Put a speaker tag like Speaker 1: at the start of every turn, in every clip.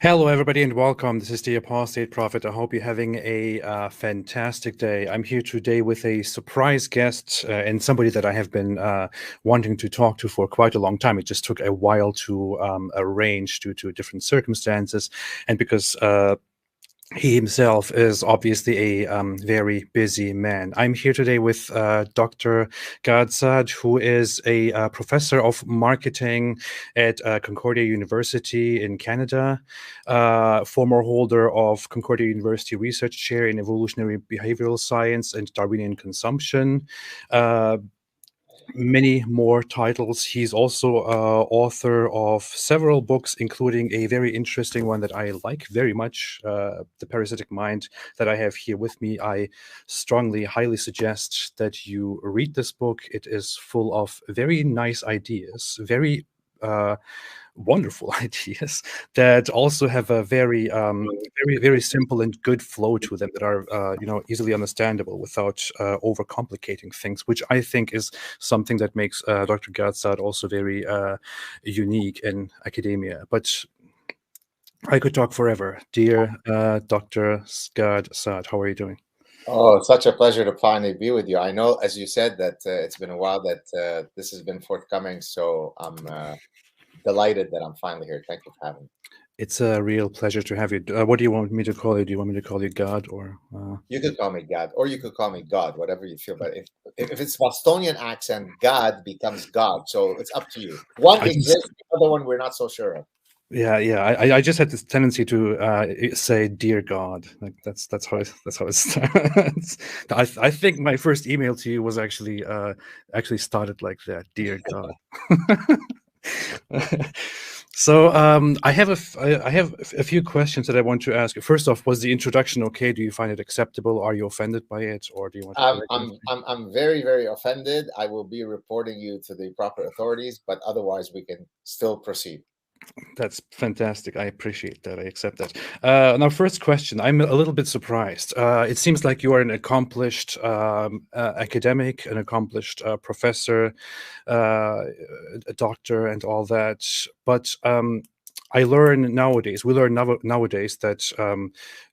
Speaker 1: Hello, everybody, and welcome. This is the Apostate Prophet. I hope you're having a fantastic day. I'm here today with a surprise guest and somebody that I have been wanting to talk to for quite a long time. It just took a while to arrange due to different circumstances, and because he himself is obviously a very busy man. I'm here today with Dr. Saad, who is a professor of marketing at Concordia University in Canada, former holder of Concordia University Research Chair in Evolutionary Behavioral Science and Darwinian Consumption. Many more titles. He's also author of several books, including a very interesting one that I like very much, The Parasitic Mind, that I have here with me. I strongly, highly suggest that you read this book. It is full of very nice ideas, very wonderful ideas that also have a very simple and good flow to them that are easily understandable without overcomplicating things, which I think is something that makes Dr. Saad also very unique in academia. But I could talk forever. Dear Dr. Saad, how are you doing?
Speaker 2: Oh, such a pleasure to finally be with you. I know, as you said, that it's been a while that this has been forthcoming, so I'm delighted that I'm finally here. Thank you for having me.
Speaker 1: It's a real pleasure to have you. What do you want me to call you? Do you want me to call you God or?
Speaker 2: You could call me God, or you could call me God, whatever you feel. But if it's Bostonian accent, God becomes God. So it's up to you. One
Speaker 1: I just
Speaker 2: exists, the other one we're not so sure of.
Speaker 1: Yeah. I just had this tendency to say "Dear God," like that's how it starts. I think my first email to you was actually started like that, "Dear God." So I have a few questions that I want to ask. First off, was the introduction okay? Do you find it acceptable? Are you offended by it, or do you want to
Speaker 2: I'm
Speaker 1: correct
Speaker 2: I'm
Speaker 1: anything?
Speaker 2: I'm I'm very, very offended. I will be reporting you to the proper authorities, but otherwise we can still proceed.
Speaker 1: That's fantastic. I appreciate that. I accept that. Now, first question. I'm a little bit surprised. It seems like you are an accomplished academic, an accomplished professor, a doctor, and all that. But I learn nowadays, we learn nowadays that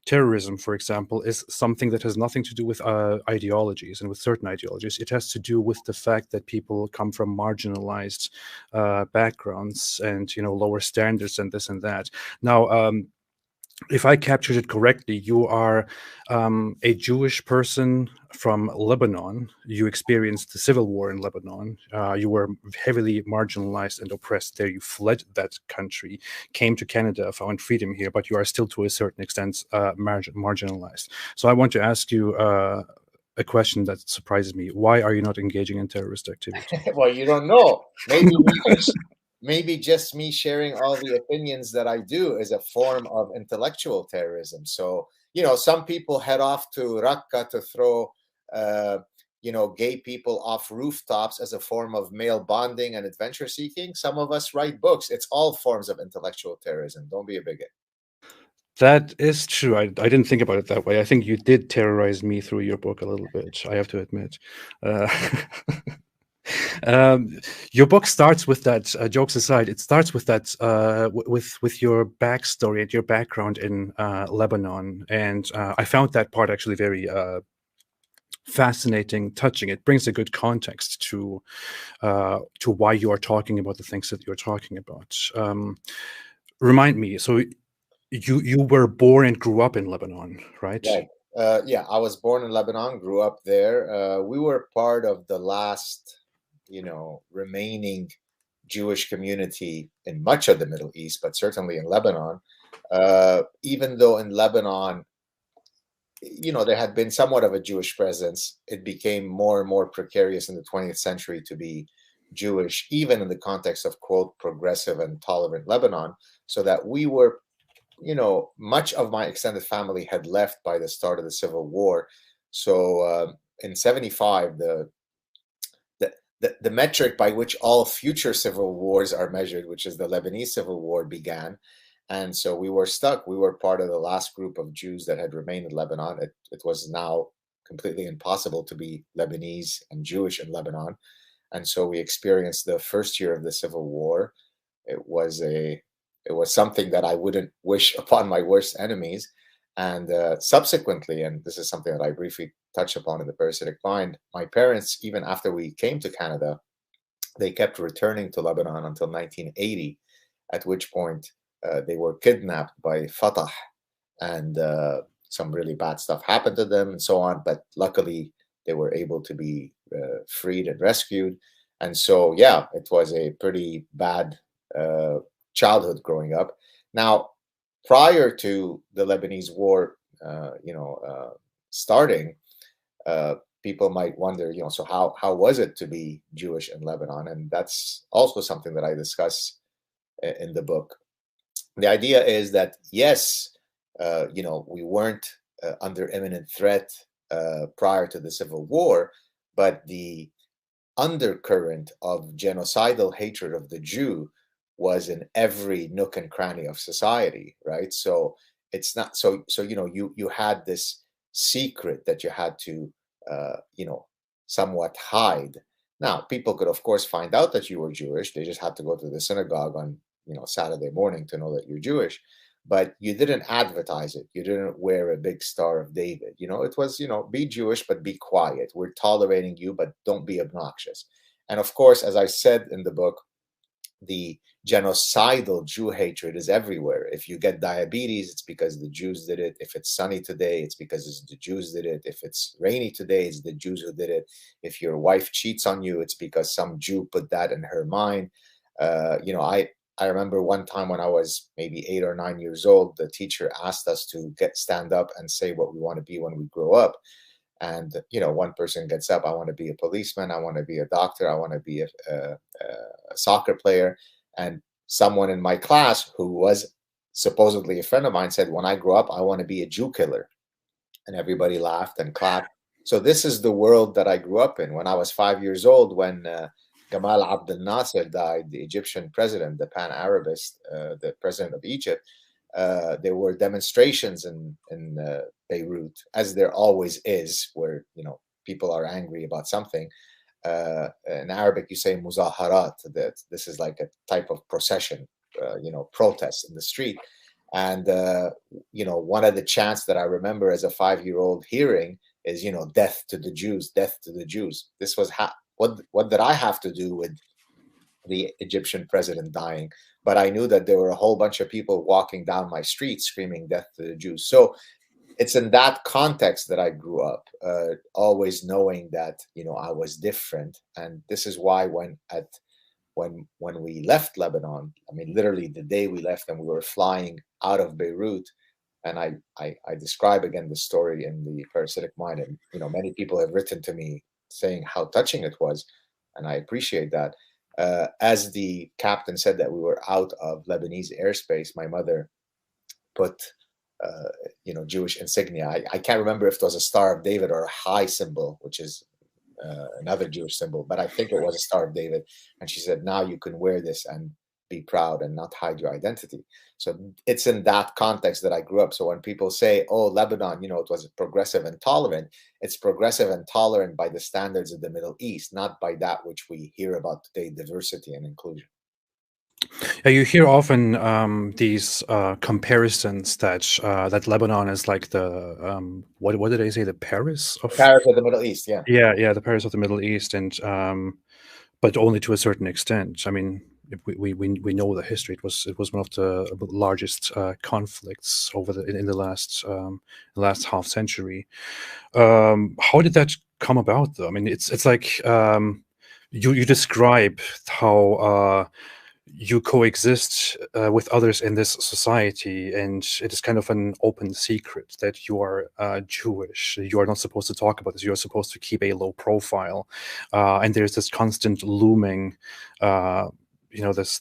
Speaker 1: terrorism, for example, is something that has nothing to do with ideologies and with certain ideologies. It has to do with the fact that people come from marginalized backgrounds and lower standards and this and that. Now, if I captured it correctly, you are a Jewish person from Lebanon. You experienced the civil war in Lebanon. You were heavily marginalized and oppressed there. You fled that country, came to Canada, found freedom here, but you are still to a certain extent marginalized. So I want to ask you a question that surprises me. Why are you not engaging in terrorist activity?
Speaker 2: Well, you don't know. Maybe just me sharing all the opinions that I do is a form of intellectual terrorism. So, some people head off to Raqqa to throw, uh, gay people off rooftops as a form of male bonding and adventure seeking. Some of us write books. It's all forms of intellectual terrorism. Don't be a bigot.
Speaker 1: That is true. I didn't think about it that way. I think you did terrorize me through your book a little bit, I have to admit. Uh, your book starts with that, jokes aside, it starts with that, with your backstory and your background in Lebanon. And I found that part actually very fascinating, touching. It brings a good context to why you are talking about the things that you're talking about. Remind me, so you were born and grew up in Lebanon, right?
Speaker 2: Right. Yeah, I was born in Lebanon, grew up there. We were part of the last, remaining Jewish community in much of the Middle East, but certainly in Lebanon. Even though in Lebanon, there had been somewhat of a Jewish presence, it became more and more precarious in the 20th century to be Jewish, even in the context of, quote, progressive and tolerant Lebanon, so that we were, much of my extended family had left by the start of the Civil War. So in 75, the metric by which all future civil wars are measured, which is the Lebanese Civil War, began. And so we were stuck. We were part of the last group of Jews that had remained in Lebanon. It was now completely impossible to be Lebanese and Jewish in Lebanon. And so we experienced the first year of the Civil War. It was a It was something that I wouldn't wish upon my worst enemies. And subsequently, and this is something that I briefly touch upon in the Parasitic Mind, my parents, even after we came to Canada, they kept returning to Lebanon until 1980, at which point they were kidnapped by Fatah, and some really bad stuff happened to them and so on. But luckily, they were able to be freed and rescued. And so, yeah, it was a pretty bad uh, childhood growing up. Now, prior to the Lebanese war, starting, uh, people might wonder, so how was it to be Jewish in Lebanon? And that's also something that I discuss in the book. The idea is that yes, we weren't under imminent threat prior to the Civil War, but the undercurrent of genocidal hatred of the Jew was in every nook and cranny of society, right? So it's not so you had this secret that you had to somewhat hide. Now, people could of course find out that you were Jewish. They just had to go to the synagogue on Saturday morning to know that you're Jewish. But you didn't advertise it. You didn't wear a big Star of David. It was, be Jewish, but be quiet. We're tolerating you, but don't be obnoxious. And of course, as I said in the book, the genocidal Jew hatred is everywhere. If you get diabetes, it's because the Jews did it. If it's sunny today, it's because the Jews did it. If it's rainy today, it's the Jews who did it. If your wife cheats on you, it's because some Jew put that in her mind. I remember one time when I was maybe 8 or 9 years old, the teacher asked us to stand up and say what we want to be when we grow up. And one person gets up, I want to be a policeman, I want to be a doctor, I want to be a soccer player. And someone in my class who was supposedly a friend of mine said, when I grow up, I want to be a Jew killer. And everybody laughed and clapped. So this is the world that I grew up in. When I was 5 years old, when Gamal Abdel Nasser died, the Egyptian president, the Pan-Arabist, the president of Egypt, there were demonstrations in Beirut, as there always is, where people are angry about something. In Arabic, you say muzaharat. That this is like a type of procession, protest in the street. And one of the chants that I remember as a 5-year-old hearing is, death to the Jews, death to the Jews. This was what did I have to do with the Egyptian president dying? But I knew that there were a whole bunch of people walking down my street screaming death to the Jews. So it's in that context that I grew up, always knowing that I was different. And this is why when we left Lebanon, I mean literally the day we left and we were flying out of Beirut, and I describe again the story in the Parasitic Mind, and many people have written to me saying how touching it was, and I appreciate that. As the captain said that we were out of Lebanese airspace, my mother put Jewish insignia. I can't remember if it was a Star of David or a high symbol, which is another Jewish symbol, but I think it was a Star of David. And she said, now you can wear this and be proud and not hide your identity. So it's in that context that I grew up. So when people say, oh, Lebanon, it was progressive and tolerant, it's progressive and tolerant by the standards of the Middle East, not by that which we hear about today, diversity and inclusion.
Speaker 1: Yeah, you hear often these comparisons that Lebanon is like the what did they say, the Paris of
Speaker 2: the Middle East, yeah.
Speaker 1: Yeah, the Paris of the Middle East, and but only to a certain extent. I mean, we know the history. It was one of the largest conflicts over in the last half century. How did that come about, though? I mean, it's like you describe how you coexist with others in this society, and it is kind of an open secret that you are Jewish. You are not supposed to talk about this. You are supposed to keep a low profile, and there's this constant looming, this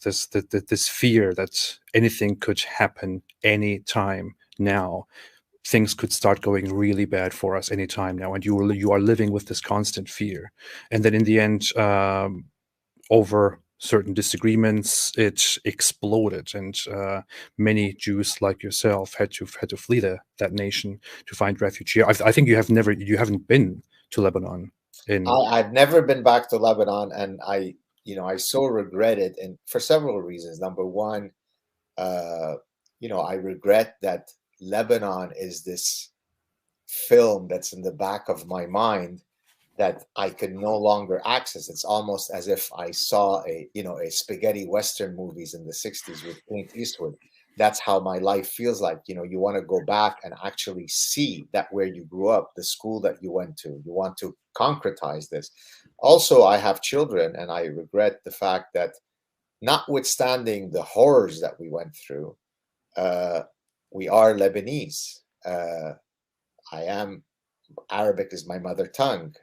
Speaker 1: fear that anything could happen anytime now. Things could start going really bad for us anytime now, and you are living with this constant fear. And then in the end, over certain disagreements, it exploded, and many Jews like yourself had to flee that nation to find refuge here. I think you haven't been to Lebanon.
Speaker 2: I've never been back to Lebanon, and I so regret it, and for several reasons. Number one, uh, I regret that Lebanon is this film that's in the back of my mind that I can no longer access. It's almost as if I saw a spaghetti western movies in the 60s with Clint Eastwood. That's how my life feels like. You want to go back and actually see that where you grew up, the school that you went to. You want to concretize this. Also, I have children, and I regret the fact that, notwithstanding the horrors that we went through, uh, we are Lebanese. I am Arabic is my mother tongue.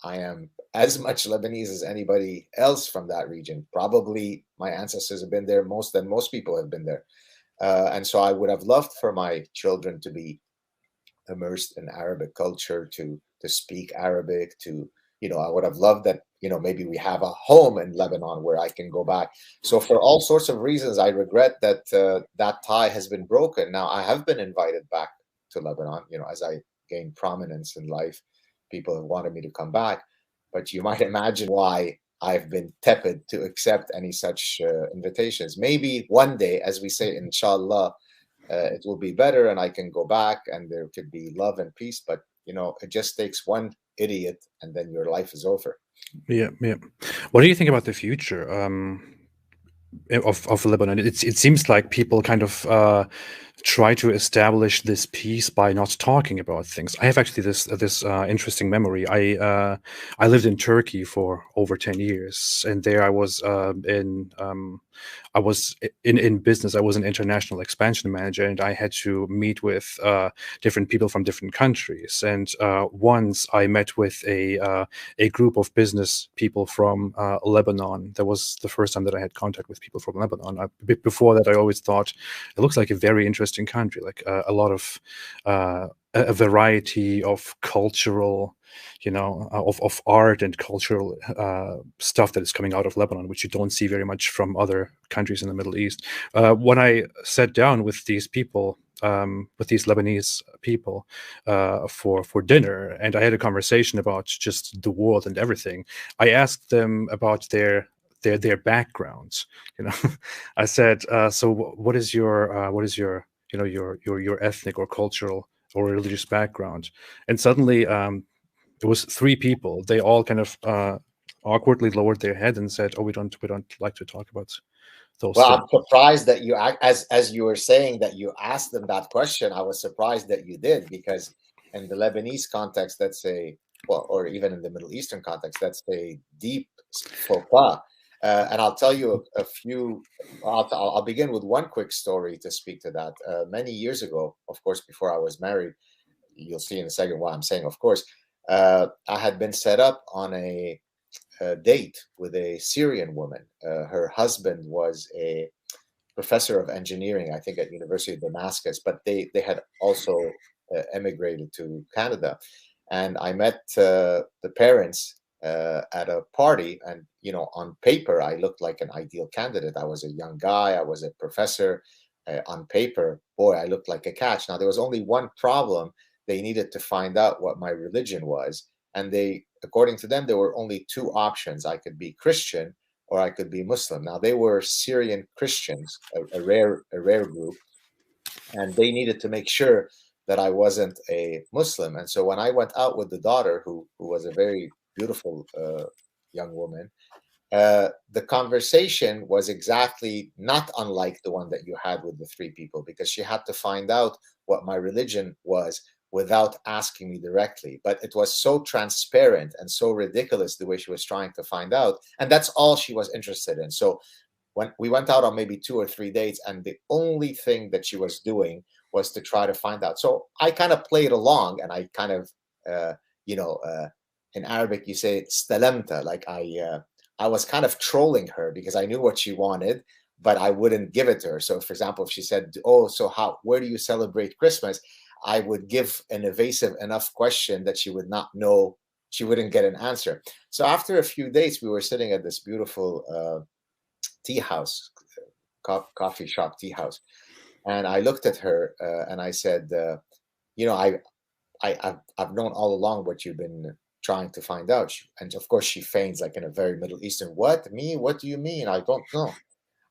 Speaker 2: I am as much Lebanese as anybody else from that region. Probably my ancestors have been there most people have been there. And so I would have loved for my children to be immersed in Arabic culture, to speak Arabic, I would have loved that, maybe we have a home in Lebanon where I can go back. So for all sorts of reasons, I regret that that tie has been broken. Now I have been invited back to Lebanon, as I gain prominence in life. People have wanted me to come back, but you might imagine why I've been tepid to accept any such invitations. Maybe one day, as we say, inshallah, it will be better and I can go back and there could be love and peace. But, it just takes one idiot and then your life is over.
Speaker 1: Yeah, yeah. What do you think about the future of Lebanon? It seems like people kind of try to establish this peace by not talking about things. I have actually this interesting memory. I lived in Turkey for over 10 years, and there I was in business. I was an international expansion manager, and I had to meet with different people from different countries. And once I met with a group of business people from Lebanon. That was the first time that I had contact with people from Lebanon. Before that, I always thought it looks like a very interesting country, like a lot of a variety of cultural, of art and cultural stuff that is coming out of Lebanon, which you don't see very much from other countries in the Middle East. When I sat down with these people, with these Lebanese people for dinner, and I had a conversation about just the world and everything. I asked them about their backgrounds. I said, "So, what is your your ethnic or cultural or religious background?" And suddenly, it was three people. They all kind of awkwardly lowered their head and said, "Oh, we don't like to talk about those
Speaker 2: Well,
Speaker 1: things."
Speaker 2: I'm surprised that as you were saying that you asked them that question. I was surprised that you did, because in the Lebanese context, that's or even in the Middle Eastern context, that's a deep faux pas. And I'll tell you a few. I'll begin with one quick story to speak to that. Many years ago, of course, before I was married, you'll see in a second why I'm saying, of course, I had been set up on a date with a Syrian woman. Her husband was a professor of engineering, I think, at University of Damascus, but they had also emigrated to Canada. And I met the parents at a party, and on paper, I looked like an ideal candidate. I was a young guy. I was a professor. On paper, boy, I looked like a catch. Now there was only one problem. They needed to find out what my religion was, and according to them, there were only two options. I could be Christian or I could be Muslim. Now they were Syrian Christians, a rare group, and they needed to make sure that I wasn't a Muslim. And so when I went out with the daughter, who was a very beautiful young woman, the conversation was exactly not unlike the one that you had with the three people, because she had to find out what my religion was without asking me directly. But it was so transparent and so ridiculous the way she was trying to find out. And that's all she was interested in. So when we went out on maybe 2 or 3 dates, and the only thing that she was doing was to try to find out. So I kind of played along, and I kind of, uh, you know, uh, in Arabic you say stalamta, like I was kind of trolling her because I knew what she wanted, but I wouldn't give it to her. So, for example, if she said, "Oh, so where do you celebrate Christmas?" I would give an evasive enough question that she would not know, she wouldn't get an answer. So, after a few days, we were sitting at this beautiful tea house, coffee shop tea house, and I looked at her and I said, "You know, I've known all along what you've been trying to find out." And of course, she feigns like in a very Middle Eastern, "What, me? What do you mean? I don't know."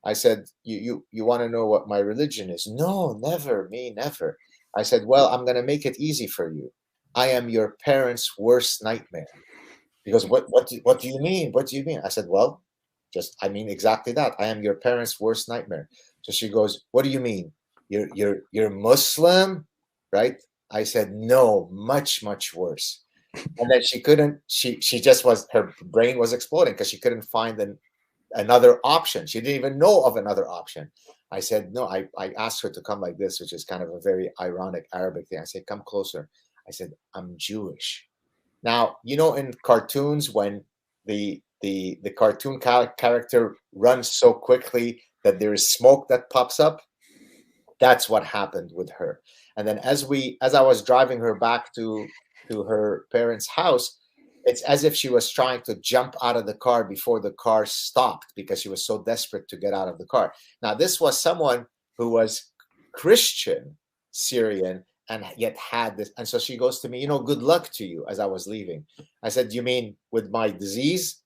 Speaker 2: I said, you want to know what my religion is? No, never, me, never. I said, well, I'm going to make it easy for you. I am your parents' worst nightmare. Because what do you mean? What do you mean? I said, well, just I mean exactly that. I am your parents' worst nightmare. So she goes, what do you mean? You're Muslim, right? I said, no, much, much worse. And then she couldn't, she just was, her brain was exploding because she couldn't find another option. She didn't even know of another option. I said, no, I asked her to come like this, which is kind of a very ironic Arabic thing. I said, come closer. I said, I'm Jewish. Now, you know, in cartoons, when the cartoon character runs so quickly that there is smoke that pops up, that's what happened with her. And then as I was driving her back to her parents' house, it's as if she was trying to jump out of the car before the car stopped because she was so desperate to get out of the car. Now, this was someone who was Christian, Syrian, and yet had this. And so she goes to me, you know, good luck to you, as I was leaving. I said, do you mean with my disease?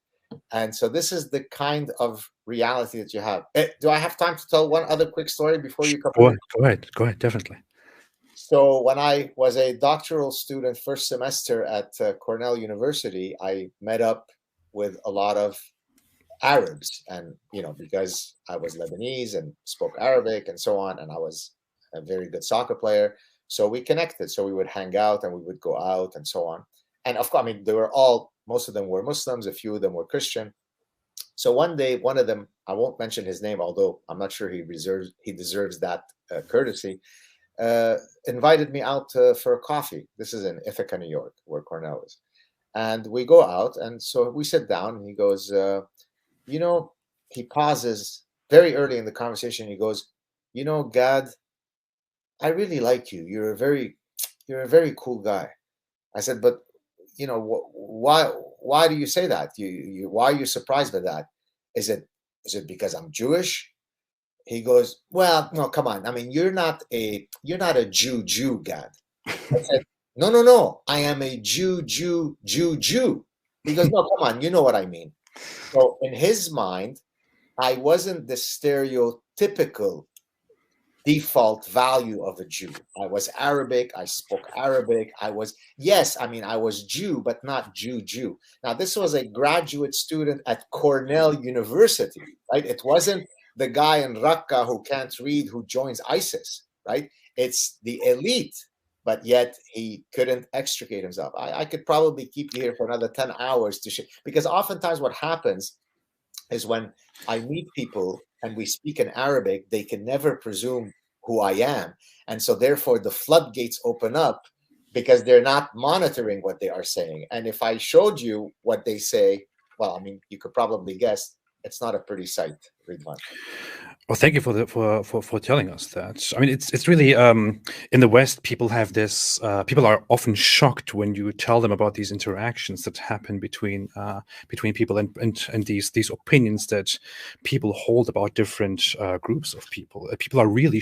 Speaker 2: And so this is the kind of reality that you have. Do I have time to tell one other quick story before you come
Speaker 1: Go
Speaker 2: in?
Speaker 1: ahead, go ahead, go ahead, definitely.
Speaker 2: So when I was a doctoral student first semester at Cornell University, I met up with a lot of Arabs, and you know, because I was Lebanese and spoke Arabic and so on, and I was a very good soccer player, so we connected. So we would hang out and we would go out and so on. And of course, I mean, they were all, most of them were Muslims, a few of them were Christian. So one day, one of them, I won't mention his name, although I'm not sure he deserves that courtesy, uh, invited me out for a coffee. This is in Ithaca, New York, where Cornell is. And we go out, and so we sit down, and he goes, you know, he pauses very early in the conversation. He goes, you know, Gad, I really like you. You're a very cool guy. I said, but you know, why do you say that? Why are you surprised by that? Is it because I'm Jewish? He goes, well, no, come on. I mean, you're not a Jew, Gad. I said, no, no, no. I am a Jew. He goes, no, come on. You know what I mean. So in his mind, I wasn't the stereotypical default value of a Jew. I was Arabic. I spoke Arabic. Yes, I mean, I was Jew, but not Jew. Now, this was a graduate student at Cornell University, right? It wasn't the guy in Raqqa who can't read who joins ISIS, right? It's the elite, but yet he couldn't extricate himself. I could probably keep you here for another 10 hours because oftentimes what happens is when I meet people and we speak in Arabic, they can never presume who I am. And so therefore the floodgates open up because they're not monitoring what they are saying. And if I showed you what they say, well, I mean, you could probably guess it's not a pretty sight, Ridwan.
Speaker 1: Well, thank you for for telling us that. I mean, it's really in the West, people have this. People are often shocked when you tell them about these interactions that happen between people and these opinions that people hold about different groups of people. People are really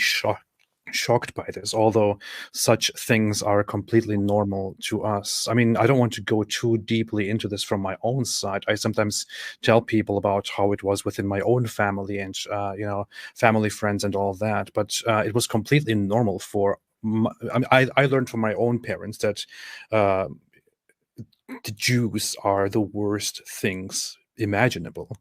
Speaker 1: shocked by this, although such things are completely normal to us. I mean, I don't want to go too deeply into this from my own side. I sometimes tell people about how it was within my own family and you know, family, friends, and all that. But it was completely normal for. I mean, I learned from my own parents that uh, the Jews are the worst things imaginable.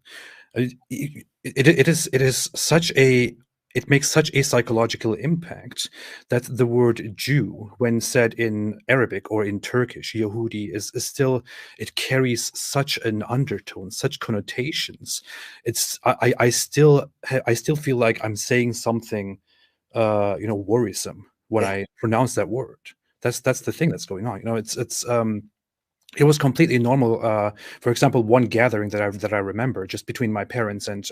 Speaker 1: It is such a, it makes such a psychological impact that the word Jew, when said in Arabic or in Turkish, Yehudi, is still, it carries such an undertone, such connotations. It's I still feel like I'm saying something you know, worrisome when I pronounce that word. That's the thing that's going on. You know, it was completely normal. For example, one gathering that I remember, just between my parents and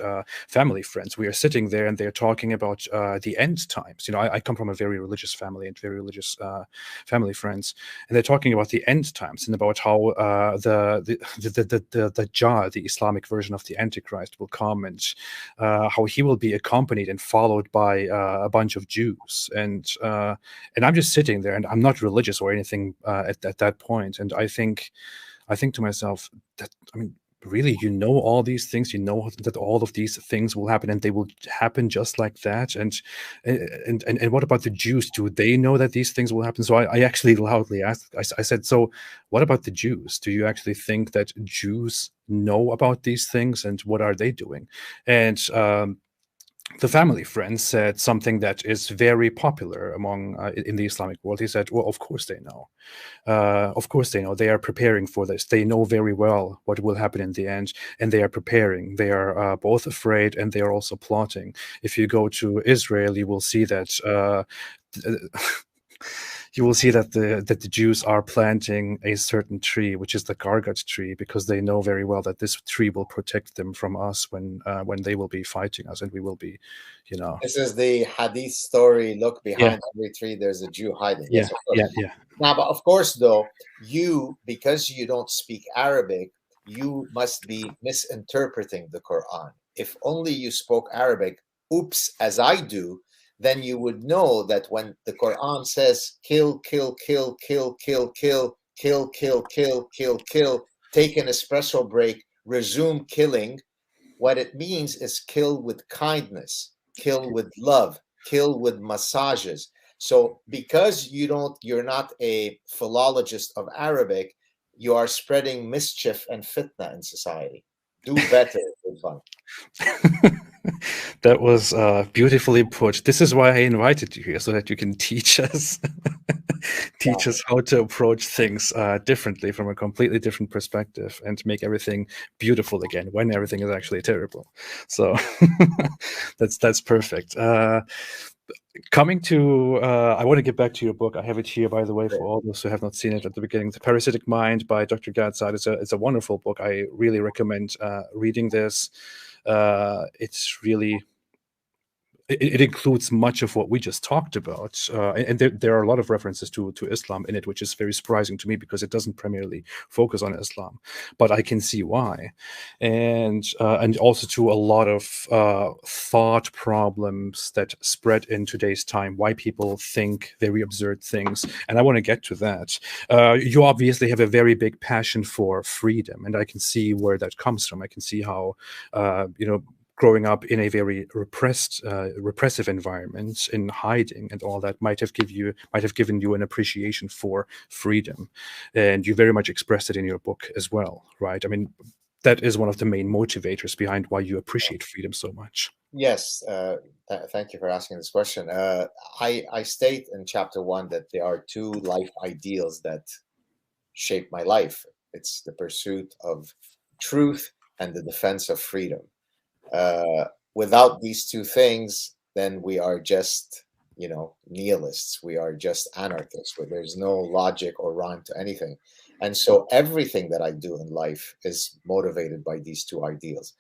Speaker 1: family friends, we are sitting there and they're talking about the end times. You know, I come from a very religious family and very religious family friends, and they're talking about the end times and about how the Jah, the Islamic version of the Antichrist, will come, and how he will be accompanied and followed by a bunch of Jews. And I'm just sitting there, and I'm not religious or anything at that point, and I think to myself that, I mean, really, you know all these things, you know that all of these things will happen, and they will happen just like that. And what about the Jews? Do they know that these things will happen? So I actually loudly asked, I said, so what about the Jews? Do you actually think that Jews know about these things, and what are they doing? And the family friend said something that is very popular among in the Islamic world. He said, well, of course they know. Of course they know. They are preparing for this. They know very well what will happen in the end, and they are preparing. They are both afraid, and they are also plotting. If you go to Israel, you will see that you will see that the Jews are planting a certain tree, which is the Gargat tree, because they know very well that this tree will protect them from us when they will be fighting us, and we will be, you know.
Speaker 2: This is the hadith story. Look,
Speaker 1: Yeah,
Speaker 2: behind every tree, there's a Jew hiding.
Speaker 1: yeah,
Speaker 2: Yes, of course.
Speaker 1: yeah, yeah.
Speaker 2: Now, but of course, though, you, because you don't speak Arabic, you must be misinterpreting the Quran. If only you spoke Arabic, oops, as I do, then you would know that when the Quran says kill, kill, kill, kill, kill, kill, kill, kill, kill, kill, kill, take an espresso break, resume killing, what it means is kill with kindness, kill with love, kill with massages. So because you're not a philologist of Arabic, you are spreading mischief and fitna in society. Do better, Irfan.
Speaker 1: That was beautifully put. This is why I invited you here, so that you can teach us teach us how to approach things differently, from a completely different perspective, and make everything beautiful again when everything is actually terrible. So that's perfect. Coming to, I want to get back to your book. I have it here, by the way, for all those who have not seen it at the beginning. The Parasitic Mind by Dr. Saad. It's a wonderful book. I really recommend reading this. It's really, it includes much of what we just talked about, and there are a lot of references to Islam in it, which is very surprising to me, because it doesn't primarily focus on Islam, but I can see why, and also to a lot of thought problems that spread in today's time, why people think very absurd things, and I want to get to that. You obviously have a very big passion for freedom, and I can see where that comes from. I can see how growing up in a very repressive environment, in hiding and all that, might have given you an appreciation for freedom, and you very much expressed it in your book as well, right? I mean, that is one of the main motivators behind why you appreciate freedom so much.
Speaker 2: Yes, thank you for asking this question. I state in chapter 1 that there are two life ideals that shape my life. It's the pursuit of truth and the defense of freedom. Without these two things, then we are just, nihilists. We are just anarchists, where there's no logic or rhyme to anything. And so everything that I do in life is motivated by these two ideals.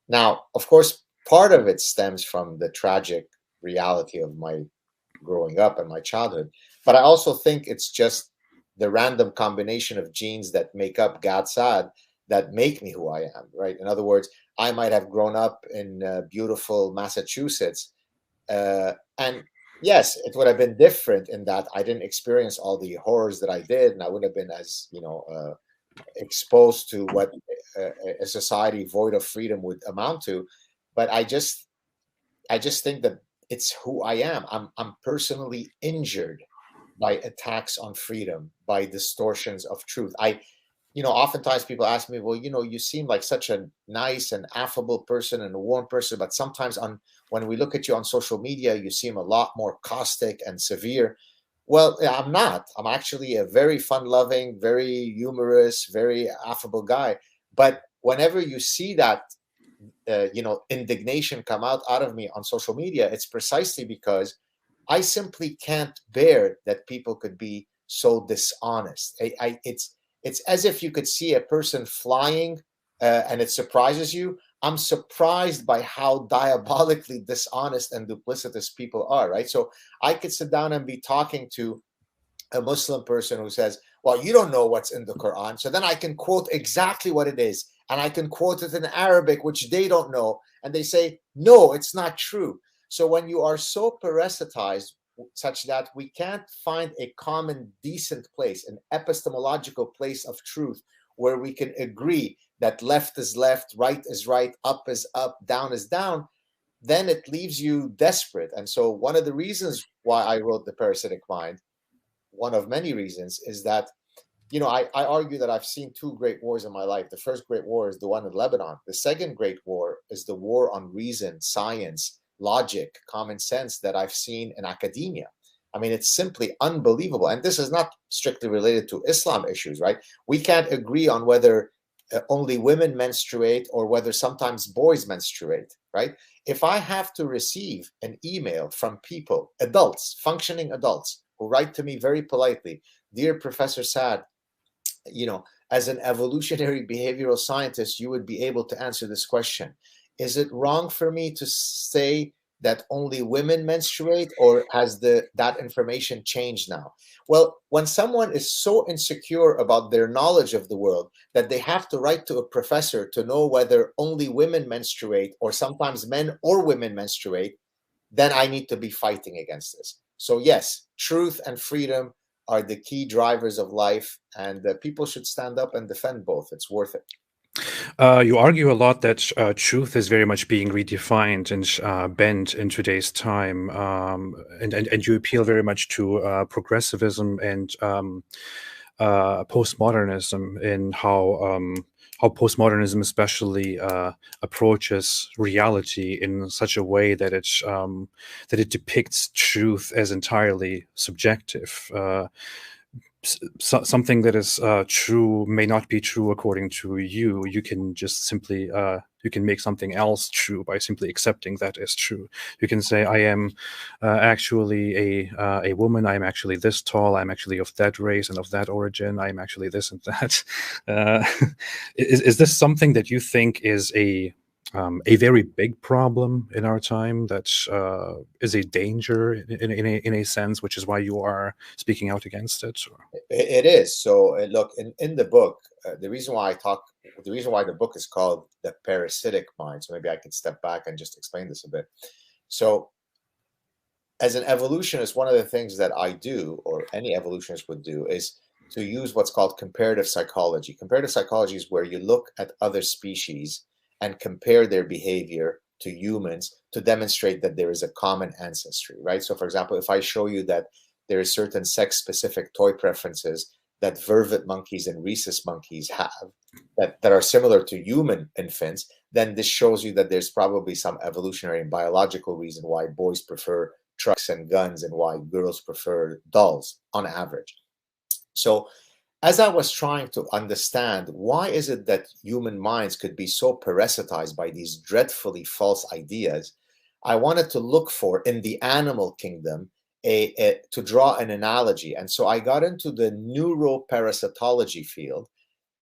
Speaker 2: Now, of course, part of it stems from the tragic reality of my growing up and my childhood. But I also think it's just the random combination of genes that make up Saad that make me who I am, right? In other words, I might have grown up in beautiful Massachusetts. And yes, it would have been different in that I didn't experience all the horrors that I did, and I wouldn't have been as, exposed to what a society void of freedom would amount to. But I just think that it's who I am. I'm personally injured by attacks on freedom, by distortions of truth. Oftentimes people ask me, well, you seem like such a nice and affable person and a warm person, but sometimes when we look at you on social media, you seem a lot more caustic and severe. Well, I'm not. I'm actually a very fun-loving, very humorous, very affable guy. But whenever you see that, indignation come out of me on social media, it's precisely because I simply can't bear that people could be so dishonest. It's as if you could see a person flying, and it surprises you. I'm surprised by how diabolically dishonest and duplicitous people are, right? So I could sit down and be talking to a Muslim person who says, well, you don't know what's in the Quran. So then I can quote exactly what it is. And I can quote it in Arabic, which they don't know. And they say, no, it's not true. So when you are so parasitized such that we can't find a common, decent place, an epistemological place of truth where we can agree that left is left, right is right, up is up, down is down, then it leaves you desperate. And so one of the reasons why I wrote The Parasitic Mind, one of many reasons, is that, I argue that I've seen two great wars in my life. The first great war is the one in Lebanon. The second great war is the war on reason, science, logic, common sense that I've seen in academia. I mean, it's simply unbelievable. And this is not strictly related to Islam issues, right? We can't agree on whether only women menstruate or whether sometimes boys menstruate, right? If I have to receive an email from people, adults, functioning adults, who write to me very politely, "Dear Professor Saad, as an evolutionary behavioral scientist, you would be able to answer this question. Is it wrong for me to say that only women menstruate, or has that information changed now?" Well, when someone is so insecure about their knowledge of the world that they have to write to a professor to know whether only women menstruate or sometimes men or women menstruate, then I need to be fighting against this. So yes, truth and freedom are the key drivers of life, and people should stand up and defend both. It's worth it.
Speaker 1: You argue a lot that truth is very much being redefined and bent in today's time, and you appeal very much to progressivism and postmodernism in how postmodernism especially approaches reality in such a way that it depicts truth as entirely subjective. Something that is true may not be true according to you. You can just simply you can make something else true by simply accepting that as true. You can say, I am actually a woman. I'm actually this tall. I'm actually of that race and of that origin. I'm actually this and that. Is this something that you think is a very big problem in our time, that is a danger in a sense, which is why you are speaking out against it? Or?
Speaker 2: It is. So look, in the book, the reason why the book is called The Parasitic Mind, so maybe I could step back and just explain this a bit. So as an evolutionist, one of the things that I do, or any evolutionist would do, is to use what's called comparative psychology. Comparative psychology is where you look at other species and compare their behavior to humans to demonstrate that there is a common ancestry, right? So for example, if I show you that there are certain sex-specific toy preferences that vervet monkeys and rhesus monkeys have that are similar to human infants, then this shows you that there's probably some evolutionary and biological reason why boys prefer trucks and guns and why girls prefer dolls on average. So as I was trying to understand why is it that human minds could be so parasitized by these dreadfully false ideas, I wanted to look for in the animal kingdom to draw an analogy. And so I got into the neuroparasitology field.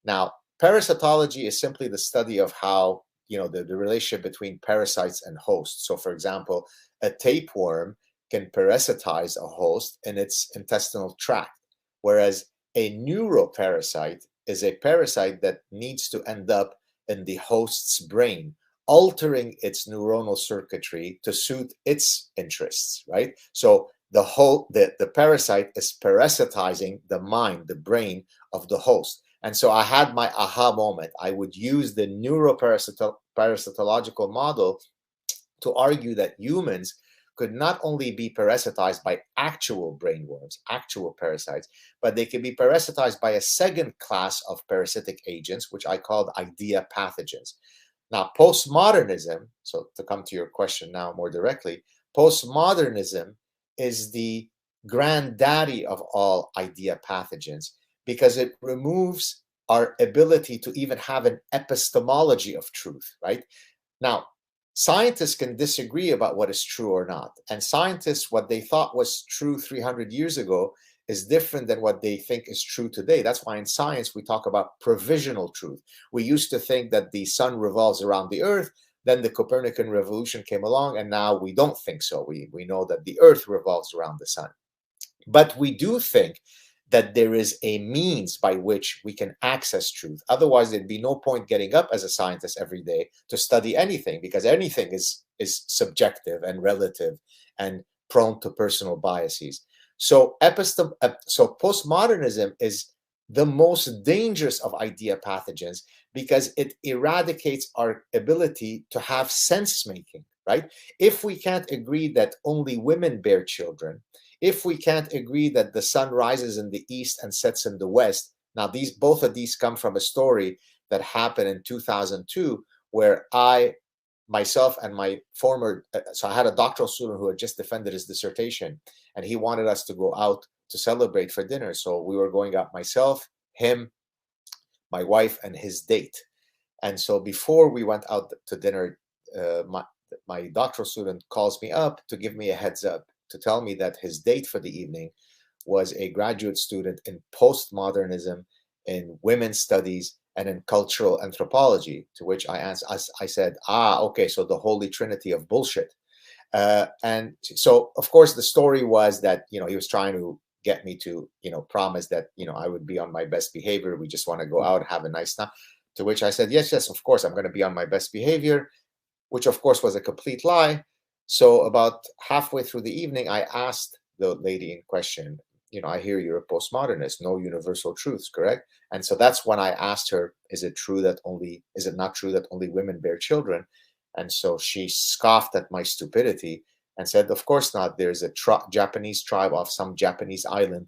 Speaker 2: Now, parasitology is simply the study of how, the relationship between parasites and hosts. So for example, a tapeworm can parasitize a host in its intestinal tract, whereas a neuroparasite is a parasite that needs to end up in the host's brain, altering its neuronal circuitry to suit its interests, right? So the parasite is parasitizing the mind, the brain of the host. And so I had my aha moment. I would use the neuroparasitological model to argue that humans could not only be parasitized by actual brainworms, actual parasites, but they could be parasitized by a second class of parasitic agents, which I called idea pathogens. Now, postmodernism, so to come to your question now more directly, postmodernism is the granddaddy of all idea pathogens because it removes our ability to even have an epistemology of truth, right? Now, scientists can disagree about what is true or not. And scientists, what they thought was true 300 years ago is different than what they think is true today. That's why in science, we talk about provisional truth. We used to think that the sun revolves around the earth. Then the Copernican revolution came along, and now we don't think so. We know that the earth revolves around the sun. But we do think that there is a means by which we can access truth. Otherwise, there'd be no point getting up as a scientist every day to study anything, because anything is subjective and relative and prone to personal biases. So postmodernism is the most dangerous of idea pathogens because it eradicates our ability to have sense making, right? If we can't agree that only women bear children, if we can't agree that the sun rises in the east and sets in the west, now both of these come from a story that happened in 2002, where myself and my former, so I had a doctoral student who had just defended his dissertation, and he wanted us to go out to celebrate for dinner. So we were going out, myself, him, my wife, and his date. And so before we went out to dinner, my doctoral student calls me up to give me a heads up, to tell me that his date for the evening was a graduate student in postmodernism, in women's studies, and in cultural anthropology. To which I said, okay, so the holy trinity of bullshit. And so, of course, the story was that, he was trying to get me to, promise that, I would be on my best behavior. We just want to go out, have a nice time. To which I said, yes, of course, I'm going to be on my best behavior, which of course was a complete lie. So about halfway through the evening, I asked the lady in question, I hear you're a postmodernist, no universal truths, correct? And so that's when I asked her, is it not true that only women bear children? And so she scoffed at my stupidity and said, of course not. There's a Japanese tribe off some Japanese island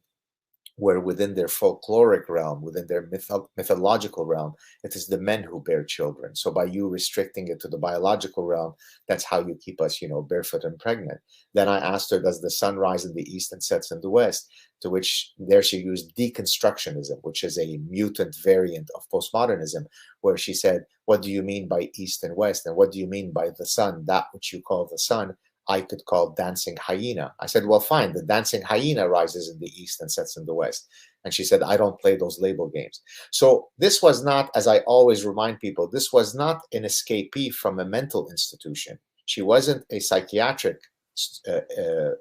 Speaker 2: where within their folkloric realm, within their mythological realm, it is the men who bear children. So by you restricting it to the biological realm, that's how you keep us, barefoot and pregnant. Then I asked her, does the sun rise in the east and sets in the west? To which there she used deconstructionism, which is a mutant variant of postmodernism, where she said, what do you mean by east and west? And what do you mean by the sun? That which you call the sun, I could call dancing hyena. I said, well, fine, the dancing hyena rises in the east and sets in the west. And she said, I don't play those label games. So this was not, as I always remind people, this was not an escapee from a mental institution. She wasn't a psychiatric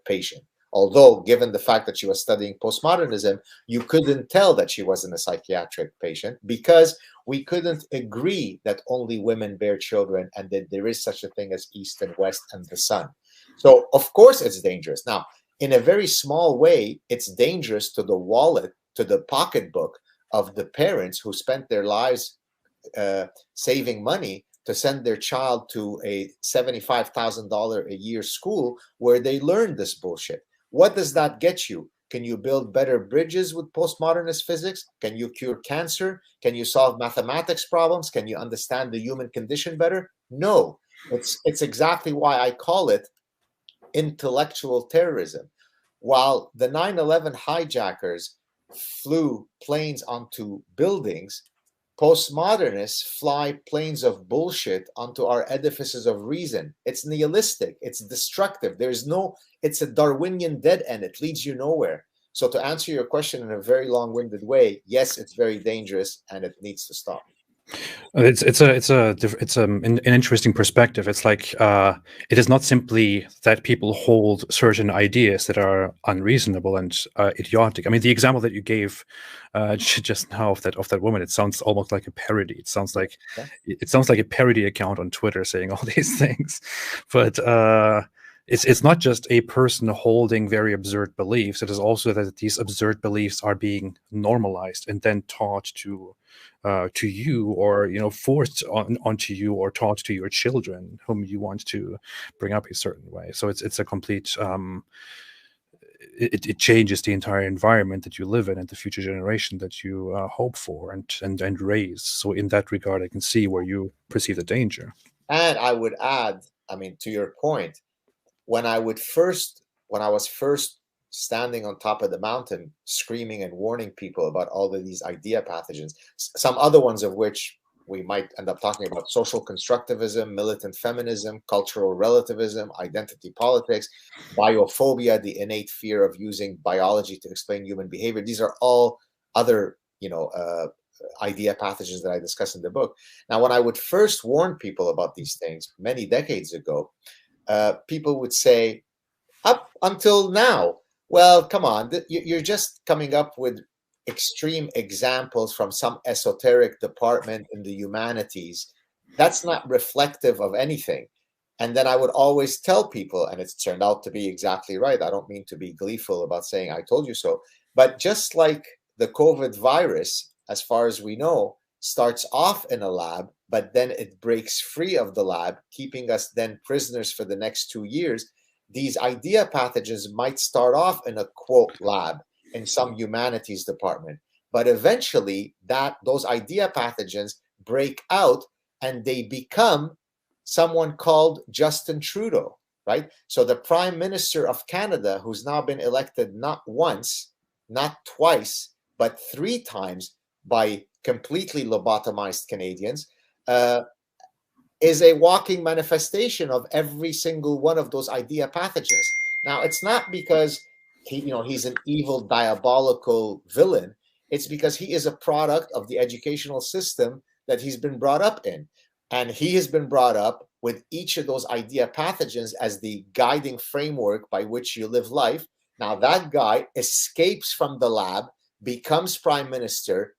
Speaker 2: patient. Although, given the fact that she was studying postmodernism, you couldn't tell that she wasn't a psychiatric patient, because we couldn't agree that only women bear children and that there is such a thing as east and west and the sun. So, of course, it's dangerous. Now, in a very small way, it's dangerous to the wallet, to the pocketbook of the parents who spent their lives saving money to send their child to a $75,000 a year school where they learn this bullshit. What does that get you? Can you build better bridges with postmodernist physics? Can you cure cancer? Can you solve mathematics problems? Can you understand the human condition better? No. It's exactly why I call it intellectual terrorism. While the 9/11 hijackers flew planes onto buildings, postmodernists fly planes of bullshit onto our edifices of reason. It's nihilistic. It's destructive. It's a Darwinian dead end. It leads you nowhere. So to answer your question in a very long-winded way, yes, it's very dangerous and it needs to stop.
Speaker 1: It's an interesting perspective. It's like it is not simply that people hold certain ideas that are unreasonable and idiotic. I mean, the example that you gave just now of that woman, it sounds almost like a parody. It sounds like a parody account on Twitter saying all these things, but it's not just a person holding very absurd beliefs. It is also that these absurd beliefs are being normalized and then taught to you, or forced onto you, or taught to your children whom you want to bring up a certain way. So it's a complete it changes the entire environment that you live in and the future generation that you hope for and raise. So in that regard, I can see where you perceive the danger.
Speaker 2: And I would add, I mean, to your point, when I was first standing on top of the mountain, screaming and warning people about all of these idea pathogens, some other ones of which we might end up talking about: social constructivism, militant feminism, cultural relativism, identity politics, biophobia, the innate fear of using biology to explain human behavior. These are all other, idea pathogens that I discuss in the book. Now, when I would first warn people about these things many decades ago, people would say, up until now, well, come on, you're just coming up with extreme examples from some esoteric department in the humanities. That's not reflective of anything. And then I would always tell people, and it's turned out to be exactly right. I don't mean to be gleeful about saying I told you so, but just like the COVID virus, as far as we know, starts off in a lab, but then it breaks free of the lab, keeping us then prisoners for the next 2 years. These idea pathogens might start off in a quote lab in some humanities department, but eventually those idea pathogens break out and they become someone called Justin Trudeau, right? So the Prime Minister of Canada, who's now been elected not once, not twice, but 3 times by completely lobotomized Canadians, is a walking manifestation of every single one of those idea pathogens. Now, it's not because he's an evil, diabolical villain. It's because he is a product of the educational system that he's been brought up in. And he has been brought up with each of those idea pathogens as the guiding framework by which you live life. Now, that guy escapes from the lab, becomes prime minister,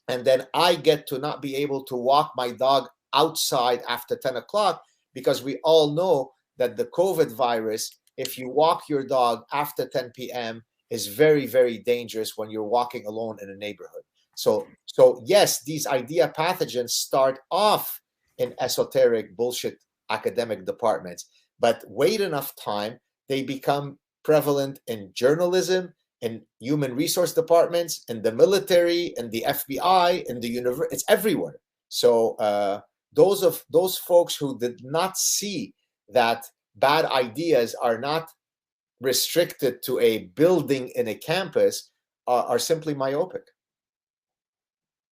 Speaker 2: and then I get to not be able to walk my dog outside after 10 o'clock because we all know that the COVID virus, if you walk your dog after 10 p.m., is very, very dangerous when you're walking alone in a neighborhood. So yes, these idea pathogens start off in esoteric bullshit academic departments, but wait enough time, they become prevalent in journalism, in human resource departments, in the military, in the FBI, in the university. It's everywhere. So those folks who did not see that bad ideas are not restricted to a building in a campus are simply myopic.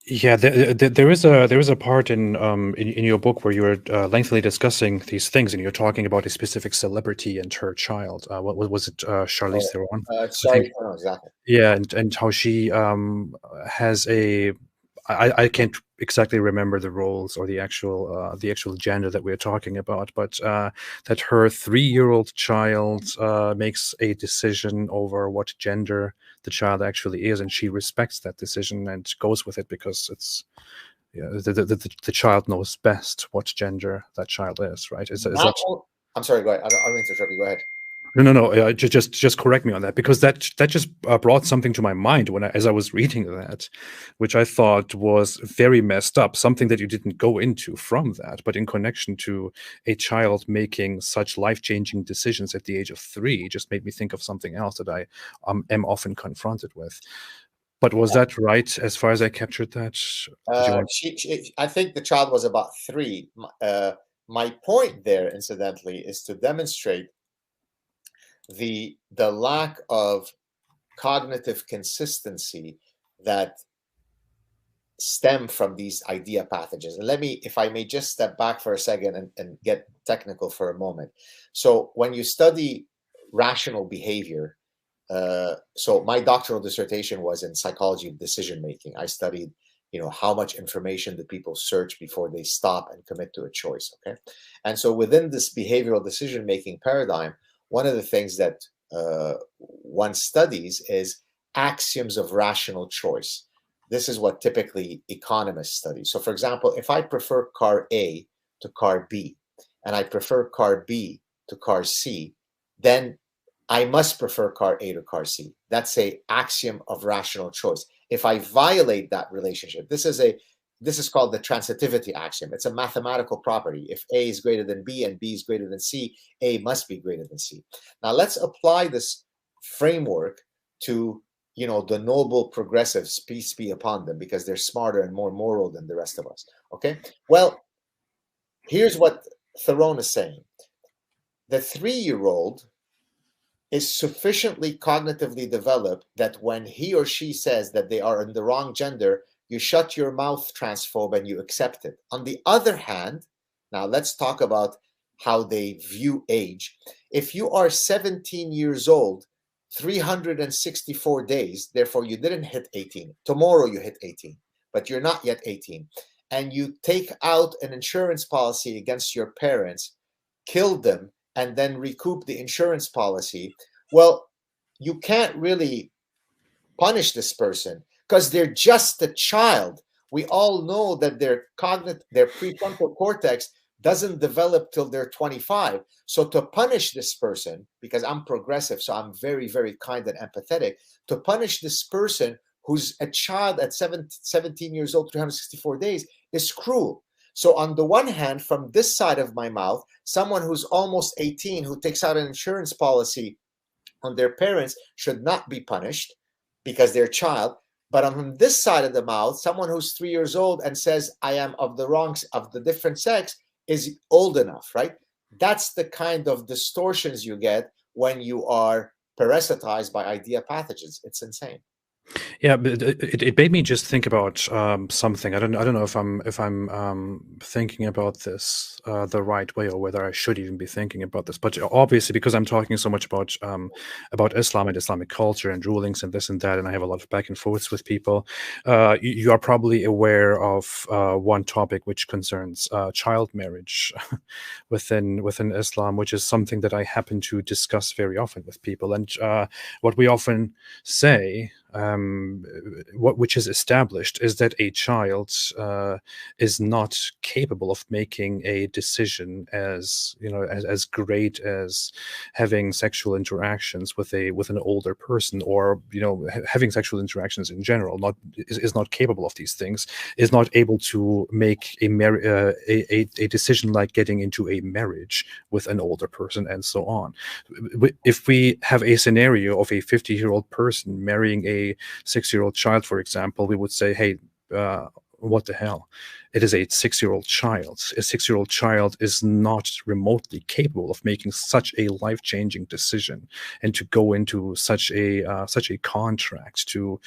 Speaker 1: Yeah, there is a part in your book where you're lengthily discussing these things, and you're talking about a specific celebrity and her child. What was it? Charlize Theron, I
Speaker 2: Sorry,
Speaker 1: think.
Speaker 2: no, exactly.
Speaker 1: Yeah, and how she has a I can't exactly remember the roles or the actual gender that we're talking about, but that her 3-year-old child makes a decision over what gender the child actually is, and she respects that decision and goes with it because it's the child knows best what gender that child is, right? Is that?
Speaker 2: I'm sorry, go ahead. I don't mean to interrupt you. Go ahead.
Speaker 1: No. Just correct me on that, because that just brought something to my mind as I was reading that, which I thought was very messed up. Something that you didn't go into from that, but in connection to a child making such life-changing decisions at the age of 3, just made me think of something else that I am often confronted with. But was that right as far as I captured that?
Speaker 2: I think the child was about 3. My point there, incidentally, is to demonstrate the lack of cognitive consistency that stem from these idea pathogens. And if I may just step back for a second and get technical for a moment. So when you study rational behavior, so my doctoral dissertation was in psychology of decision making. I studied, how much information do people search before they stop and commit to a choice. Okay, and so within this behavioral decision making paradigm, one of the things that one studies is axioms of rational choice. This is what typically economists study. So, for example, if I prefer car A to car B, and I prefer car B to car C, then I must prefer car A to car C. That's an axiom of rational choice. If I violate that relationship, this is called the transitivity axiom. It's a mathematical property. If A is greater than B and B is greater than C, A must be greater than C. Now let's apply this framework to the noble progressives, peace be upon them, because they're smarter and more moral than the rest of us. Okay, well, here's what Theron is saying. The 3-year-old is sufficiently cognitively developed that when he or she says that they are in the wrong gender, you shut your mouth, transphobe, and you accept it. On the other hand, now let's talk about how they view age. If you are 17 years old, 364 days, therefore you didn't hit 18. Tomorrow you hit 18, but you're not yet 18. And you take out an insurance policy against your parents, kill them, and then recoup the insurance policy. Well, you can't really punish this person because they're just a child. We all know that their prefrontal cortex doesn't develop till they're 25. So to punish this person, because I'm progressive, so I'm very, very kind and empathetic, to punish this person who's a child at 17 years old, 364 days, is cruel. So on the one hand, from this side of my mouth, someone who's almost 18 who takes out an insurance policy on their parents should not be punished because they're a child. But on this side of the mouth, someone who's 3 years old and says, I am of the different sex, is old enough, right? That's the kind of distortions you get when you are parasitized by idea pathogens. It's insane.
Speaker 1: Yeah, but it made me just think about something. I don't know if I'm thinking about this the right way, or whether I should even be thinking about this. But obviously, because I'm talking so much about Islam and Islamic culture and rulings and this and that, and I have a lot of back and forths with people, you are probably aware of one topic which concerns child marriage within Islam, which is something that I happen to discuss very often with people. And what we often say, which is established, is that a child is not capable of making a decision as as great as having sexual interactions with an older person, or having sexual interactions in general. Is not capable of these things. Is not able to make a decision like getting into a marriage with an older person, and so on. If we have a scenario of a 50-year-old person marrying a 6-year-old child, for example, we would say, hey, what the hell? It is a 6-year-old child. A 6-year-old child is not remotely capable of making such a life-changing decision, and to go into such a contract to,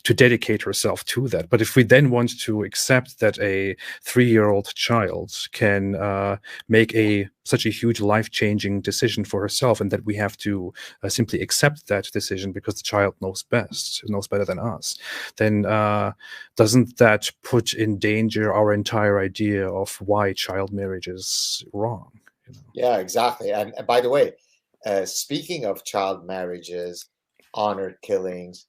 Speaker 1: to dedicate herself to that. But if we then want to accept that a 3-year-old child can make such a huge life-changing decision for herself, and that we have to simply accept that decision because the child knows best, knows better than us, then doesn't that put in danger our entire idea of why child marriage is wrong?
Speaker 2: Yeah, exactly. And by the way, speaking of child marriages, honor killings,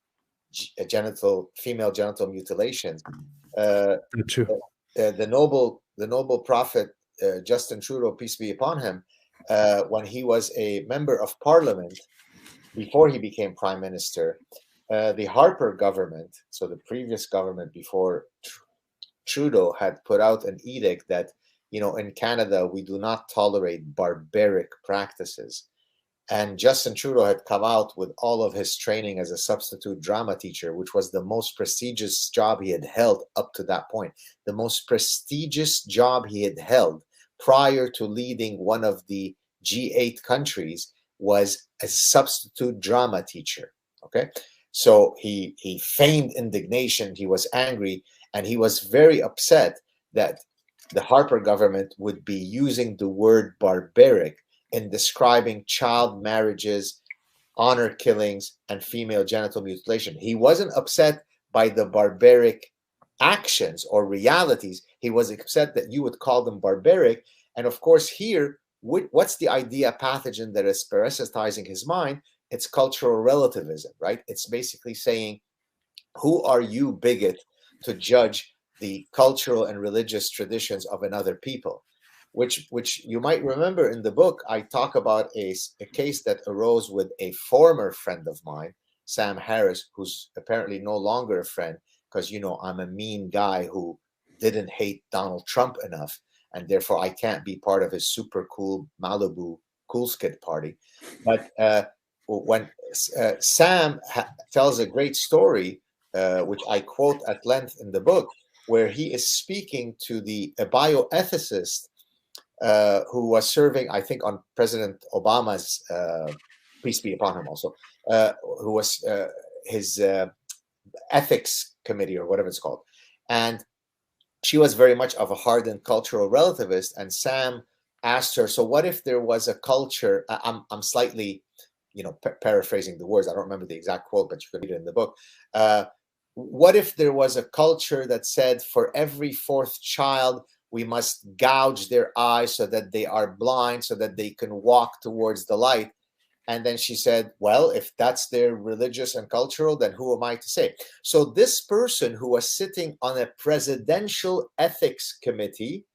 Speaker 2: female genital mutilations, the noble prophet Justin Trudeau, peace be upon him, when he was a member of parliament before he became prime minister, the Harper government, so the previous government before Trudeau, had put out an edict that in Canada we do not tolerate barbaric practices. And Justin Trudeau had come out with all of his training as a substitute drama teacher, which was the most prestigious job he had held up to that point. The most prestigious job he had held prior to leading one of the G8 countries was a substitute drama teacher. Okay. So he feigned indignation. He was angry, and he was very upset that the Harper government would be using the word barbaric in describing child marriages, honor killings, and female genital mutilation. He wasn't upset by the barbaric actions or realities. He was upset that you would call them barbaric. And of course, here, what's the idea pathogen that is parasitizing his mind? It's cultural relativism, right? It's basically saying, who are you, bigot, to judge the cultural and religious traditions of another people? Which you might remember in the book, I talk about a case that arose with a former friend of mine, Sam Harris, who's apparently no longer a friend because, I'm a mean guy who didn't hate Donald Trump enough, and therefore I can't be part of his super cool Malibu Cool Skid party. But when Sam tells a great story, which I quote at length in the book, where he is speaking to a bioethicist who was serving, I think, on President Obama's, peace be upon him also, who was his ethics committee, or whatever it's called. And she was very much of a hardened cultural relativist. And Sam asked her, so what if there was a culture, I'm slightly, paraphrasing the words, I don't remember the exact quote, but you can read it in the book. What if there was a culture that said, for every 4th child, we must gouge their eyes so that they are blind, so that they can walk towards the light? And then she said, well, if that's their religious and cultural, then who am I to say? So this person who was sitting on a presidential ethics committee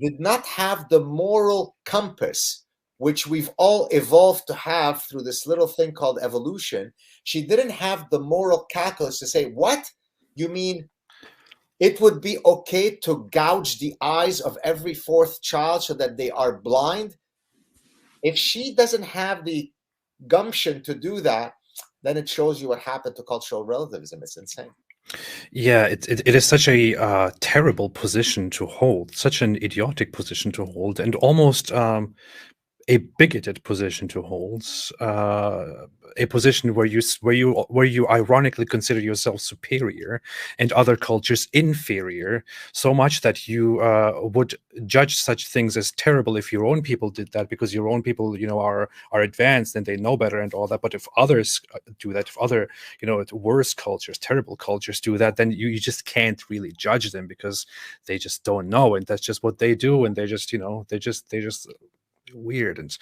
Speaker 2: did not have the moral compass which we've all evolved to have through this little thing called evolution, she didn't have the moral calculus to say, what? You mean it would be okay to gouge the eyes of every fourth child so that they are blind? If she doesn't have the gumption to do that, then it shows you what happened to cultural relativism. It's insane.
Speaker 1: Yeah, it is such a terrible position to hold, such an idiotic position to hold, and almost a bigoted position to hold, a position where you ironically consider yourself superior and other cultures inferior, so much that you would judge such things as terrible if your own people did that, because your own people, are advanced and they know better and all that. But if others do that, if other, worse cultures, terrible cultures do that, then you just can't really judge them because they just don't know, and that's just what they do, and they just, they just weird. And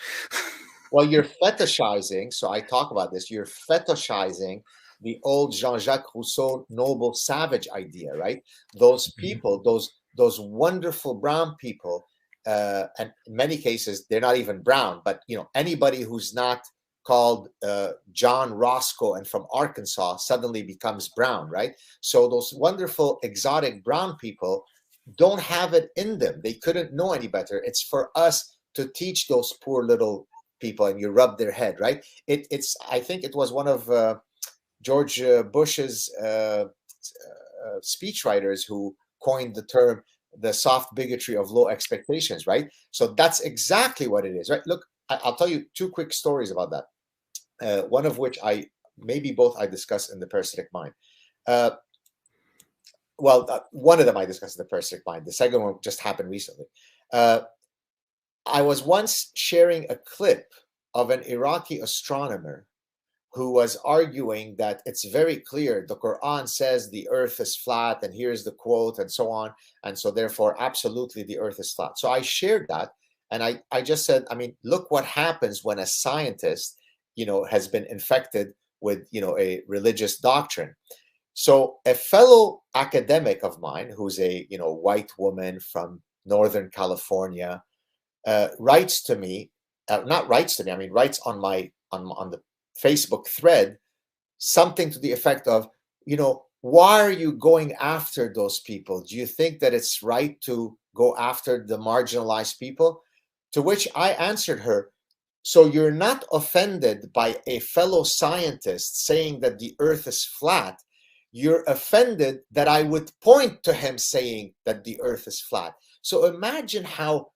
Speaker 2: Well, you're fetishizing, so I talk about this, you're fetishizing the old Jean-Jacques Rousseau noble savage idea, right? Those people, those wonderful brown people, and in many cases they're not even brown, but anybody who's not called John Roscoe and from Arkansas suddenly becomes brown, right? So those wonderful exotic brown people don't have it in them. They couldn't know any better. It's for us to teach those poor little people, and you rub their head, right? It's I think it was one of George Bush's speechwriters who coined the term the soft bigotry of low expectations, right? So that's exactly what it is, right? Look, I'll tell you two quick stories about that, one of which maybe both I discuss in the Parasitic Mind. One of them I discussed in the Parasitic Mind. The second one just happened recently. I was once sharing a clip of an Iraqi astronomer who was arguing that it's very clear the Quran says the earth is flat, and here's the quote, and so on, and so therefore absolutely the earth is flat. So I shared that, and I just said, I mean, look what happens when a scientist has been infected with a religious doctrine. So a fellow academic of mine, who's a white woman from Northern California, writes to me, not writes to me, I mean writes on my on the Facebook thread something to the effect of, why are you going after those people? Do you think that it's right to go after the marginalized people? To which I answered her, so you're not offended by a fellow scientist saying that the earth is flat. You're offended that I would point to him saying that the earth is flat. So imagine how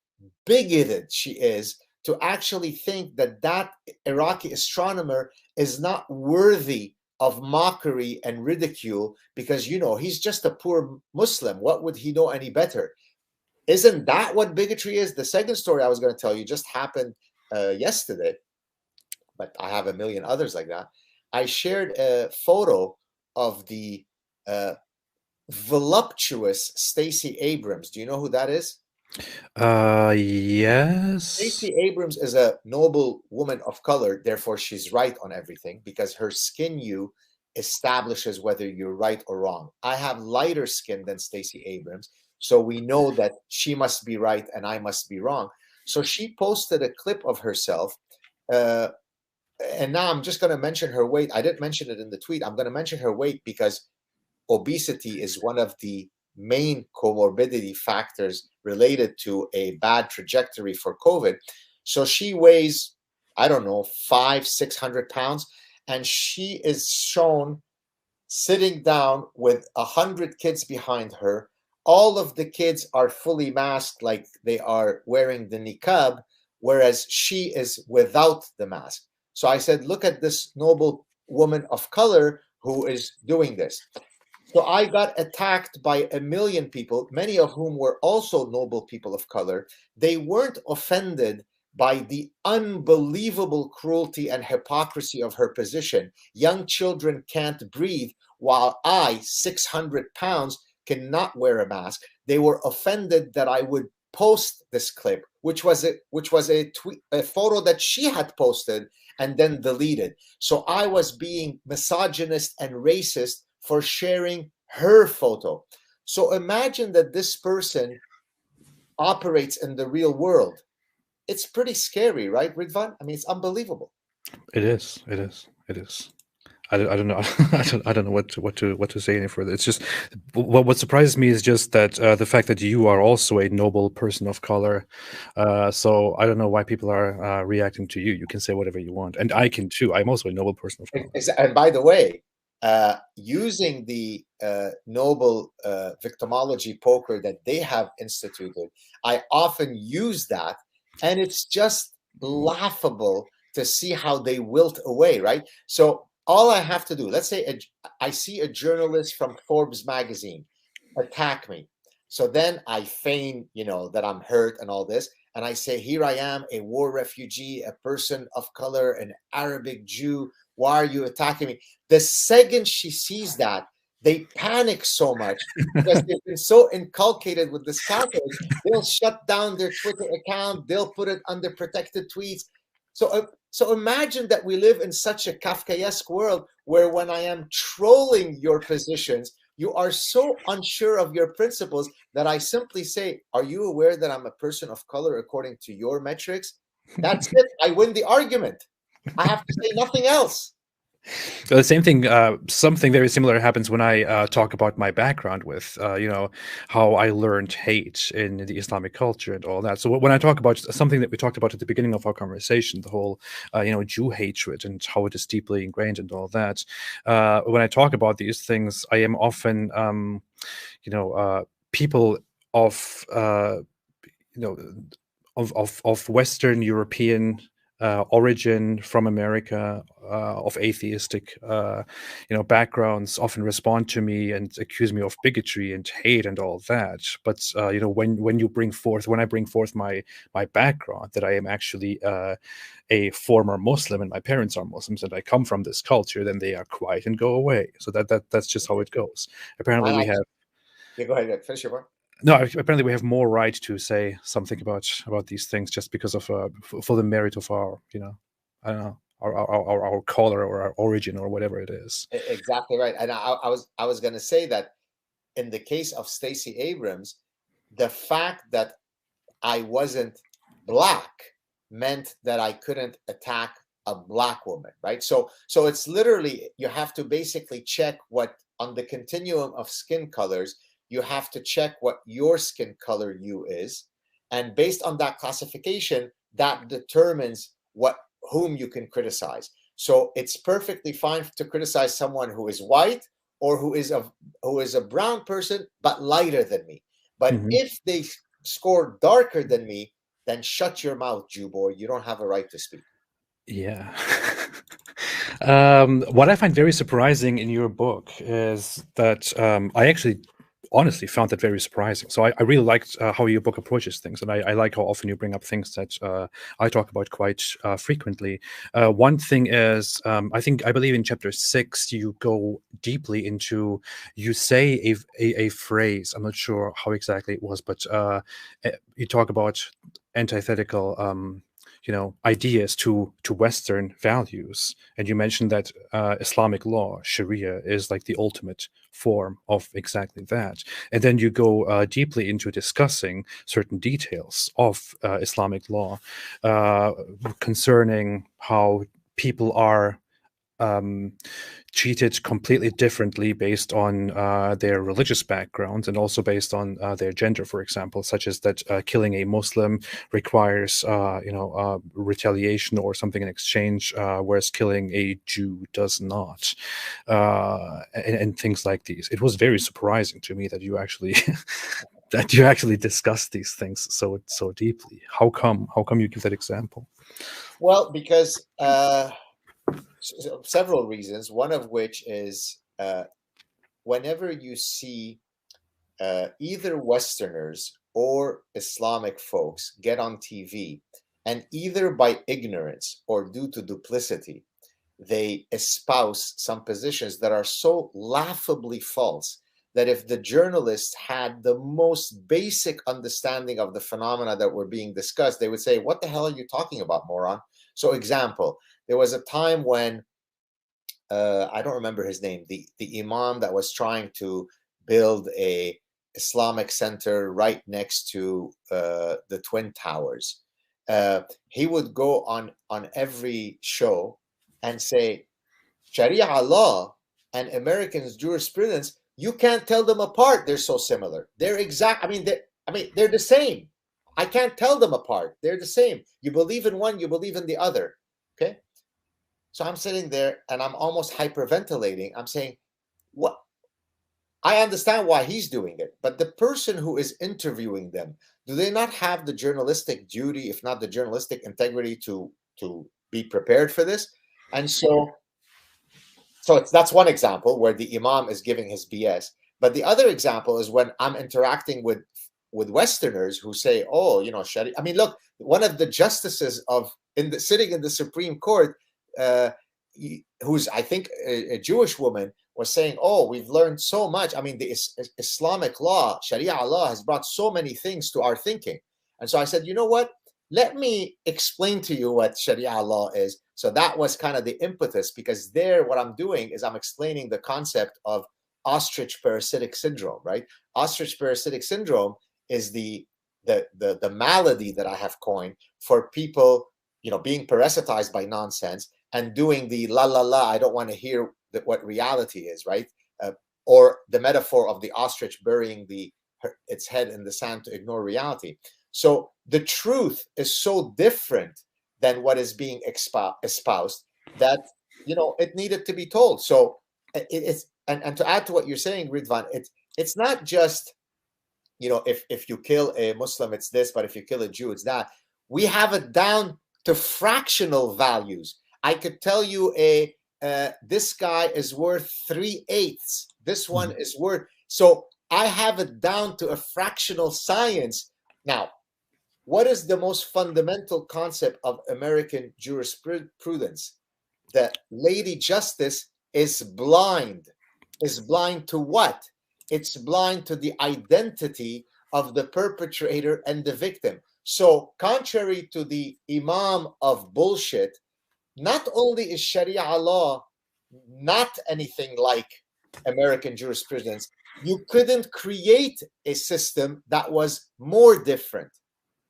Speaker 2: bigoted she is to actually think that that Iraqi astronomer is not worthy of mockery and ridicule because, he's just a poor Muslim. What would he know any better? Isn't that what bigotry is? The second story I was going to tell you just happened yesterday, but I have a million others like that. I shared a photo of the voluptuous Stacey Abrams. Do you know who that is?
Speaker 1: Yes.
Speaker 2: Stacey Abrams is a noble woman of color, therefore she's right on everything because her skin hue establishes whether you're right or wrong. I have lighter skin than Stacey Abrams, so we know that she must be right and I must be wrong. So she posted a clip of herself, and now I'm just going to mention her weight. I didn't mention it in the tweet. I'm going to mention her weight because obesity is one of the main comorbidity factors related to a bad trajectory for COVID. So she weighs, I don't know, 500-600 pounds, and she is shown sitting down with 100 kids behind her. All of the kids are fully masked, like they are wearing the niqab, whereas she is without the mask. So I said, look at this noble woman of color who is doing this. So I got attacked by a million people, many of whom were also noble people of color. They weren't offended by the unbelievable cruelty and hypocrisy of her position. Young children can't breathe while I, 600 pounds, cannot wear a mask. They were offended that I would post this clip, which was a photo that she had posted and then deleted. So I was being misogynist and racist for sharing her photo. So imagine that this person operates in the real world. it's pretty scary, right, Ridvan? I mean, it's unbelievable.
Speaker 1: It is. It is. It is. I don't know. I don't know what to say any further. It's just what surprises me is just that the fact that you are also a noble person of color. So I don't know why people are reacting to you. You can say whatever you want, and I can too. I'm also a noble person of color.
Speaker 2: And by the way, using the noble victimology poker that they have instituted, I often use that, and it's just laughable to see how they wilt away, right? So all I have to do, let's say I see a journalist from Forbes magazine attack me. So then I feign, that I'm hurt and all this. And I say, here I am, a war refugee, a person of color, an Arabic Jew. Why are you attacking me? The second she sees that, they panic so much because they've been so inculcated with this calculus, they'll shut down their Twitter account, they'll put it under protected tweets. So imagine that we live in such a Kafkaesque world where when I am trolling your positions, you are so unsure of your principles that I simply say, are you aware that I'm a person of color according to your metrics? That's it. I win the argument. I have to say nothing else.
Speaker 1: So the same thing, something very similar happens when I talk about my background with, how I learned hate in the Islamic culture and all that. So when I talk about something that we talked about at the beginning of our conversation, the whole, Jew hatred and how it is deeply ingrained and all that. When I talk about these things, I am often, people of, you know, of Western European origin from America, of atheistic, backgrounds, often respond to me and accuse me of bigotry and hate and all that. But when I bring forth my background, that I am actually a former Muslim and my parents are Muslims and I come from this culture, then they are quiet and go away. So that's just how it goes. Apparently, we have.
Speaker 2: Yeah, go ahead. Finish your point.
Speaker 1: No, apparently we have more right to say something about these things just because of for the merit of our, I don't know, our color or our origin or whatever it is.
Speaker 2: Exactly right. And I was going to say that in the case of Stacey Abrams, the fact that I wasn't black meant that I couldn't attack a black woman, right? So it's literally, you have to basically check what on the continuum of skin colors, you have to check what your skin color hue is, and based on that classification, that determines whom you can criticize. So it's perfectly fine to criticize someone who is white or who is a brown person but lighter than me. But if they score darker than me, then shut your mouth, Jew boy. You don't have a right to speak.
Speaker 1: Yeah. What I find very surprising in your book is that I actually honestly found that very surprising. So I really liked how your book approaches things, and I like how often you bring up things that I talk about quite frequently. One thing is, I believe in chapter 6, you go deeply into, you say a phrase, I'm not sure how exactly it was, but you talk about antithetical ideas to Western values, and you mentioned that Islamic law, Sharia, is like the ultimate form of exactly that. And then you go deeply into discussing certain details of Islamic law concerning how people are treated completely differently based on their religious background and also based on their gender, for example, such as that killing a Muslim requires, retaliation or something in exchange, whereas killing a Jew does not, and things like these. It was very surprising to me that you actually discussed these things so deeply. How come you give that example?
Speaker 2: Well, because several reasons, one of which is whenever you see either Westerners or Islamic folks get on TV, and either by ignorance or due to duplicity, they espouse some positions that are so laughably false that if the journalists had the most basic understanding of the phenomena that were being discussed, they would say, what the hell are you talking about, moron? So example, there was a time when I don't remember his name, the imam that was trying to build a Islamic center right next to the Twin Towers. he would go on every show and say, Sharia law and Americans' jurisprudence, you can't tell them apart. They're so similar. They're exact. They're the same. I can't tell them apart. They're the same. You believe in one, you believe in the other. Okay. So I'm sitting there and I'm almost hyperventilating. I'm saying, what? I understand why he's doing it, but the person who is interviewing them, do they not have the journalistic duty, if not the journalistic integrity, to be prepared for this? And that's one example where the imam is giving his BS. But the other example is when I'm interacting with Westerners who say, "Oh, Sharia." I mean, look, one of the justices sitting in the Supreme Court, who's I think a Jewish woman, was saying, "Oh, we've learned so much. I mean, the Islamic law, Sharia law, has brought so many things to our thinking." And so I said, "You know what? Let me explain to you what Sharia law is." So that was kind of the impetus, because there, what I'm doing is I'm explaining the concept of ostrich parasitic syndrome, right? Ostrich parasitic syndrome is the malady that I have coined for people, being parasitized by nonsense and doing the la la la. I don't want to hear what reality is, right? Or the metaphor of the ostrich burying its head in the sand to ignore reality. So the truth is so different than what is being espoused that it needed to be told. So it's and to add to what you're saying, Ridvan, it's not just if you kill a Muslim it's this, but if you kill a Jew it's that. We have it down to fractional values. I could tell you this guy is worth 3/8. This one is worth. So I have it down to a fractional science. Now, what is the most fundamental concept of American jurisprudence? The Lady Justice is blind. Is blind to what? It's blind to the identity of the perpetrator and the victim. So, contrary to the imam of bullshit, not only is Sharia law not anything like American jurisprudence, you couldn't create a system that was more different.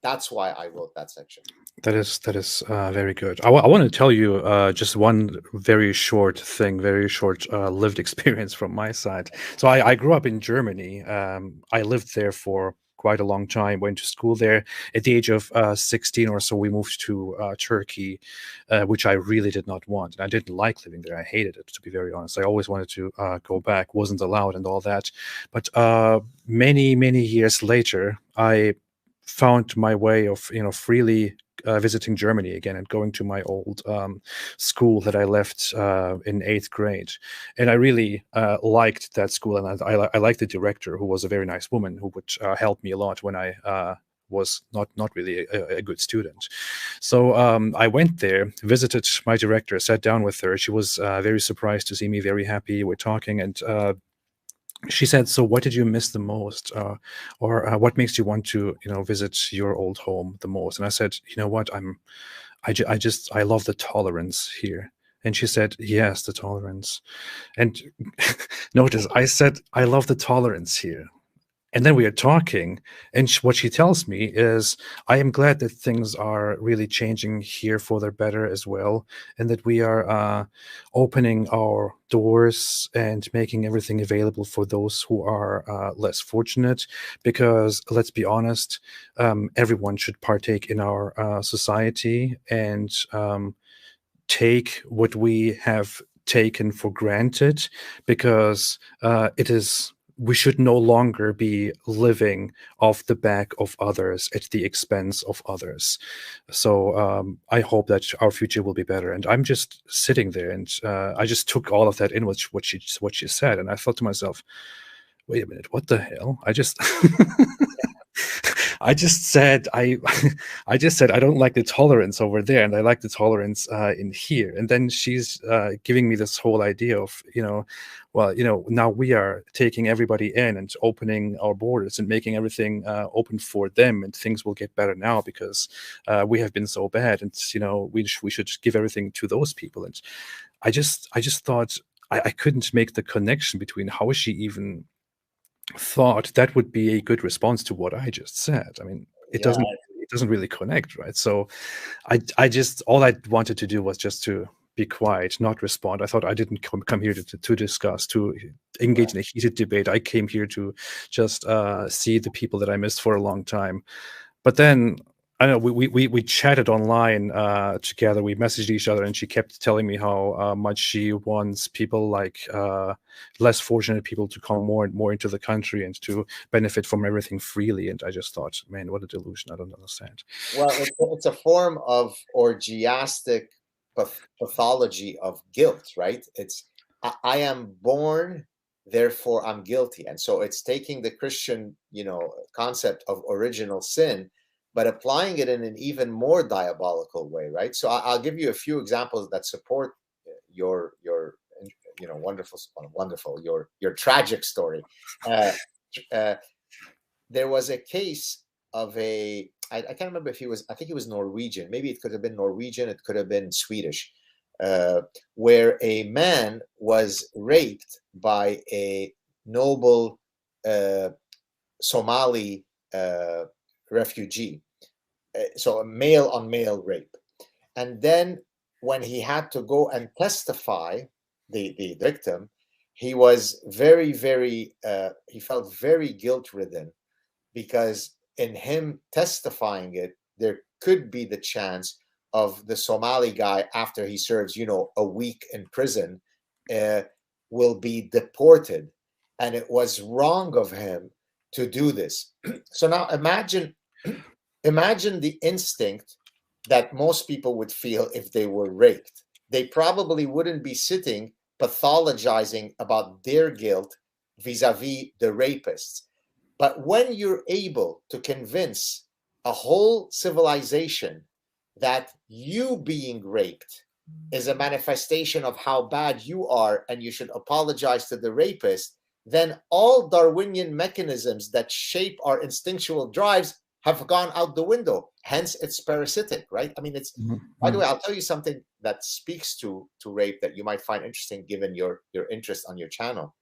Speaker 2: That's why I wrote that section.
Speaker 1: That is very good. I want to tell you just one very short thing, very short lived experience from my side. So I grew up in Germany. I lived there for quite a long time. Went to school there. At the age of 16 or so, we moved to Turkey, which I really did not want. And I didn't like living there. I hated it, to be very honest. I always wanted to go back. Wasn't allowed and all that. But many years later, I found my way of freely visiting Germany again and going to my old school that I left in 8th grade. And I really liked that school, and I liked the director, who was a very nice woman who would help me a lot when I was not really a good student. So I went there, visited my director, sat down with her. She was very surprised to see me, very happy. We're talking, and she said, "So what did you miss the most, or what makes you want to, visit your old home the most?" And I said, "You know what? I love the tolerance here." And she said, "Yes, the tolerance." And notice, I said, "I love the tolerance here." And then we are talking, and what she tells me is, "I am glad that things are really changing here for the better as well, and that we are opening our doors and making everything available for those who are less fortunate. Because let's be honest, everyone should partake in our society and take what we have taken for granted, because we should no longer be living off the back of others at the expense of others." So I hope that our future will be better. And I'm just sitting there, and I just took all of that in, what she said, and I thought to myself, "Wait a minute, what the hell? I just I just said I just said I don't like the tolerance over there, and I like the tolerance in here." And then she's giving me this whole idea of, well, now we are taking everybody in and opening our borders and making everything open for them, and things will get better now because we have been so bad, and we should give everything to those people. And I just thought I couldn't make the connection between how she even thought that would be a good response to what I just said. I mean, it
Speaker 2: Yeah,
Speaker 1: doesn't doesn't really connect, right? So I just, all I wanted to do was just to be quiet, not respond. I thought I didn't come here to discuss, to engage in a heated debate. I came here to just see the people that I missed for a long time. But then I don't know, we chatted online together. We messaged each other, and she kept telling me how much she wants people like less fortunate people to come more and more into the country and to benefit from everything freely. And I just thought, man, what a delusion! I don't understand.
Speaker 2: Well, it's a form of orgiastic pathology of guilt, right? It's I am born, therefore I'm guilty, and so it's taking the Christian, concept of original sin, but applying it in an even more diabolical way, right? So I'll give you a few examples that support your wonderful your tragic story. Uh, uh, there was a case of I can't remember if I think he was Norwegian. Maybe it could have been Norwegian. It could have been Swedish, where a man was raped by a noble Somali refugee. So a male on male rape. And then when he had to go and testify, the victim, he was very, very, he felt very guilt ridden, because in him testifying it, there could be the chance of the Somali guy, after he serves, a week in prison, will be deported. And it was wrong of him to do this. So now imagine the instinct that most people would feel if they were raped. They probably wouldn't be sitting pathologizing about their guilt vis-a-vis the rapists. But when you're able to convince a whole civilization that you being raped is a manifestation of how bad you are and you should apologize to the rapist, then all Darwinian mechanisms that shape our instinctual drives have gone out the window. Hence, it's parasitic, right? I mean, it's, by the way, I'll tell you something that speaks to rape that you might find interesting given your interest on your channel.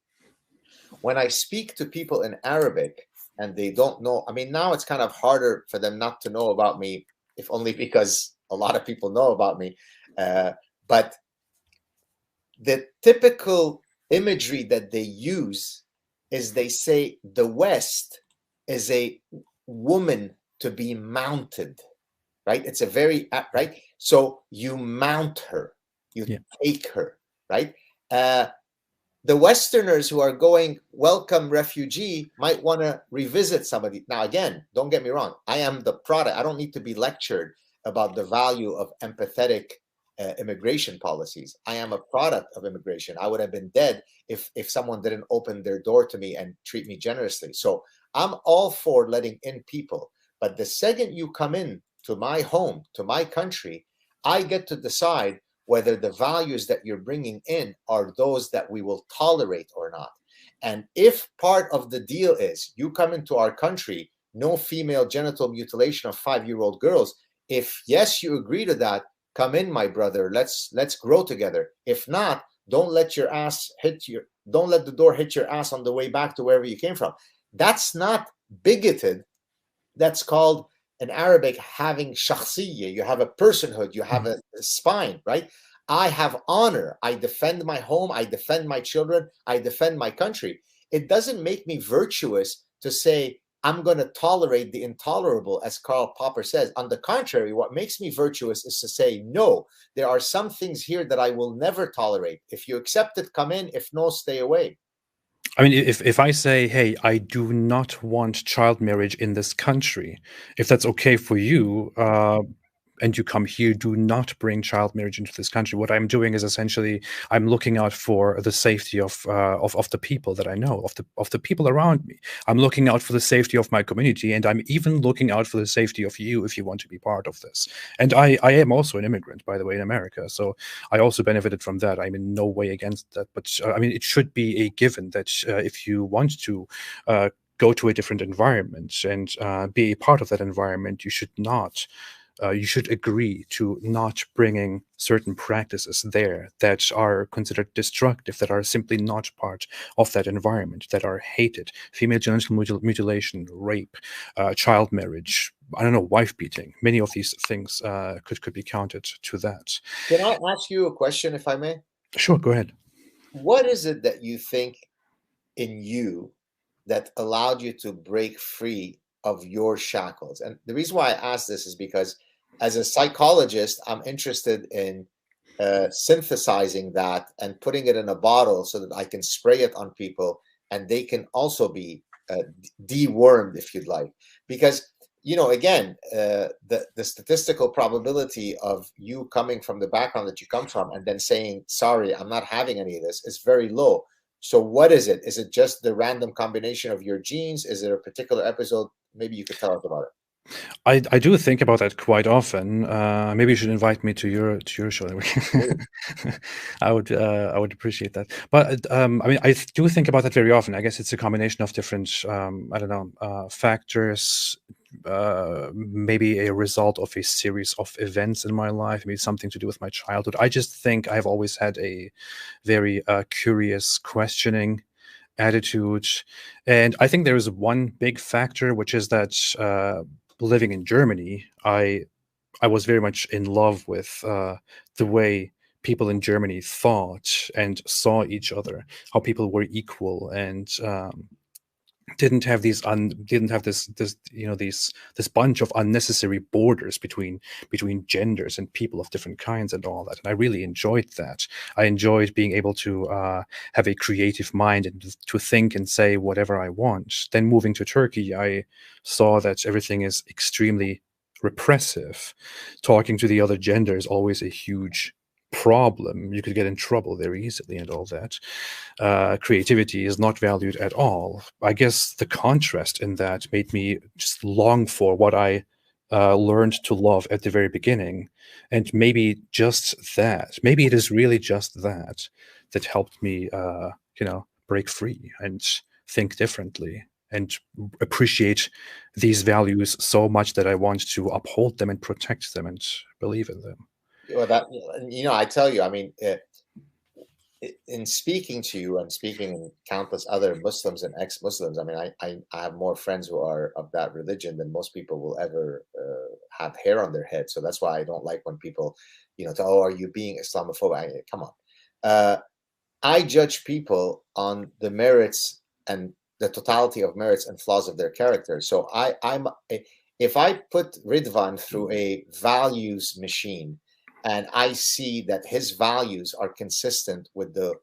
Speaker 2: When I speak to people in Arabic and they don't know, I mean, now it's kind of harder for them not to know about me, if only because a lot of people know about me. But the typical imagery that they use is they say the West is a woman to be mounted, right? It's a very, right? So you mount her, you take her, right? The Westerners who are going, welcome refugee, might want to revisit somebody. Now, again, don't get me wrong. I am the product. I don't need to be lectured about the value of empathetic immigration policies. I am a product of immigration. I would have been dead if someone didn't open their door to me and treat me generously. So I'm all for letting in people. But the second you come in to my home, to my country, I get to decide whether the values that you're bringing in are those that we will tolerate or not. And if part of the deal is you come into our country, no female genital mutilation of 5-year-old girls, if yes, you agree to that, come in, my brother, let's grow together. If not, don't let the door hit your ass on the way back to wherever you came from. That's not bigoted. That's called, in Arabic, having shakhsiyya. You have a personhood, you have a spine, right? I have honor. I defend my home, I defend my children, I defend my country. It doesn't make me virtuous to say I'm going to tolerate the intolerable, as Karl Popper says. On the contrary, what makes me virtuous is to say, no, there are some things here that I will never tolerate. If you accept it, come in. If no, stay away.
Speaker 1: I mean, if I say, hey, I do not want child marriage in this country, if that's okay for you, and you come here, do not bring child marriage into this country. What I'm doing is essentially I'm looking out for the safety of the people that I know, of the people around me. I'm looking out for the safety of my community, and I'm even looking out for the safety of you if you want to be part of this. And I am also an immigrant, by the way, in America, so I also benefited from that. I'm in no way against that, but I mean, it should be a given that if you want to go to a different environment and be a part of that environment, you should not you should agree to not bringing certain practices there that are considered destructive, that are simply not part of that environment, that are hated. Female genital mutilation, rape, child marriage, I don't know, wife beating. Many of these things could be counted to that.
Speaker 2: Can I ask you a question, if I may?
Speaker 1: Sure, go ahead.
Speaker 2: What is it that you think in you that allowed you to break free of your shackles? And the reason why I ask this is because as a psychologist, I'm interested in synthesizing that and putting it in a bottle so that I can spray it on people and they can also be dewormed, if you'd like. Because, you know, again, the statistical probability of you coming from the background that you come from and then saying, sorry, I'm not having any of this, is very low. So what is it? Is it just the random combination of your genes? Is it a particular episode? Maybe you could tell us about it.
Speaker 1: I do think about that quite often. Maybe you should invite me to your show. I would appreciate that. But I mean, I do think about that very often. I guess it's a combination of different I don't know factors. Maybe a result of a series of events in my life. Maybe something to do with my childhood. I just think I've always had a very curious, questioning attitude, and I think there is one big factor, which is that living in Germany, I was very much in love with the way people in Germany thought and saw each other, how people were equal, and didn't have this this bunch of unnecessary borders between genders and people of different kinds and all that. And I really enjoyed that. I enjoyed being able to have a creative mind and to think and say whatever I want. Then moving to Turkey, I saw that everything is extremely repressive. Talking to the other gender is always a huge problem. You could get in trouble very easily and all that. Creativity is not valued at all. I guess the contrast in that made me just long for what I learned to love at the very beginning. And maybe just that, maybe it is really just that that helped me, break free and think differently and appreciate these values so much that I want to uphold them and protect them and believe in them.
Speaker 2: Well, that, you know, I tell you, I mean, in speaking to you and speaking in countless other Muslims and ex-Muslims, I mean, I have more friends who are of that religion than most people will ever have hair on their head. So that's why I don't like when people, you know, oh, are you being Islamophobic? Come on. I judge people on the merits and the totality of merits and flaws of their character. So if I put Ridvan through a values machine, and I see that his values are consistent with the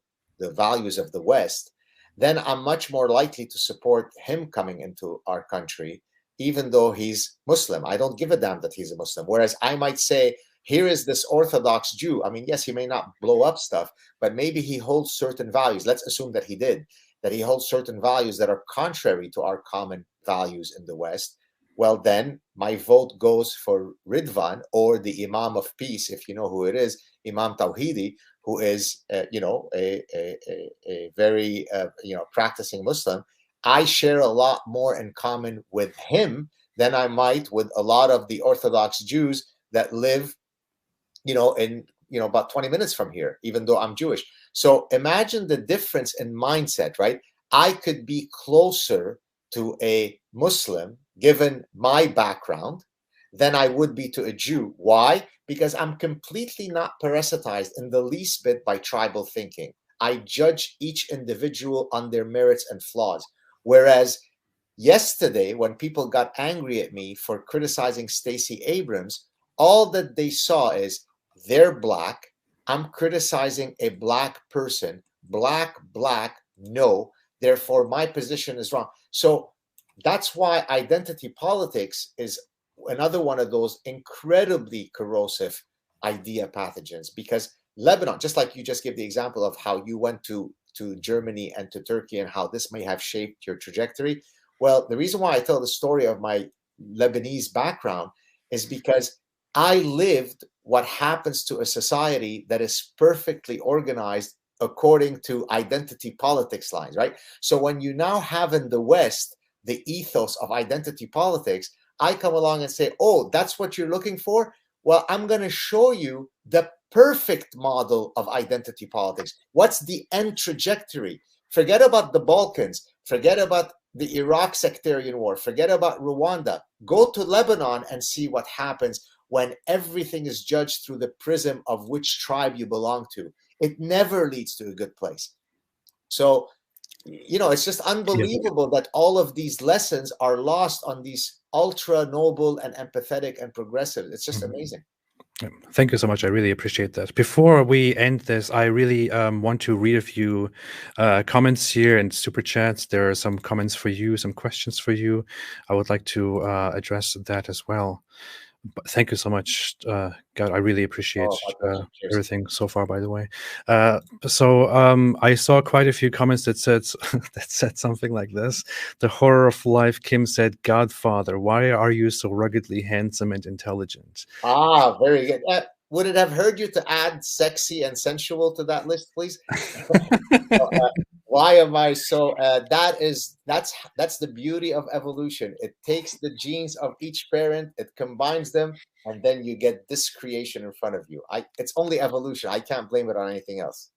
Speaker 2: values of the West, then I'm much more likely to support him coming into our country, even though he's Muslim. I don't give a damn that he's a Muslim. Whereas I might say, here is this Orthodox Jew. I mean, yes, he may not blow up stuff, but maybe he holds certain values. Let's assume that he did, that he holds certain values that are contrary to our common values in the West. Well, then my vote goes for Ridvan, or the Imam of Peace, if you know who it is, Imam Tawhidi, who is, a very, practicing Muslim. I share a lot more in common with him than I might with a lot of the Orthodox Jews that live, about 20 minutes from here, even though I'm Jewish. So imagine the difference in mindset, right? I could be closer to a Muslim, given my background, than I would be to a Jew. Why? Because I'm completely not parasitized in the least bit by tribal thinking. I judge each individual on their merits and flaws. Whereas yesterday, when people got angry at me for criticizing Stacey Abrams, all that they saw is they're Black, I'm criticizing a Black person, Black, no, therefore my position is wrong. So that's why identity politics is another one of those incredibly corrosive idea pathogens, because Lebanon, just like you just gave the example of how you went to Germany and to Turkey and how this may have shaped your trajectory. Well, the reason why I tell the story of my Lebanese background is because I lived what happens to a society that is perfectly organized according to identity politics lines, right? So when you now have in the West the ethos of identity politics, I come along and say, oh, that's what you're looking for? Well, I'm going to show you the perfect model of identity politics. What's the end trajectory? Forget about the Balkans. Forget about the Iraq sectarian war. Forget about Rwanda. Go to Lebanon and see what happens when everything is judged through the prism of which tribe you belong to. It never leads to a good place. So, it's just unbelievable that all of these lessons are lost on these ultra noble and empathetic and progressive. It's just amazing.
Speaker 1: Thank you so much. I really appreciate that. Before we end this, I really want to read a few comments here and super chats. There are some comments for you, some questions for you. I would like to address that as well. But thank you so much, God. I really appreciate everything so far. By the way, I saw quite a few comments that said something like this: "The horror of life." Kim said, "Godfather, why are you so ruggedly handsome and intelligent?"
Speaker 2: Ah, very good. Would it have hurt you to add sexy and sensual to that list, please? Why am I so? That's the beauty of evolution. It takes the genes of each parent, it combines them, and then you get this creation in front of you. It's only evolution. I can't blame it on anything else.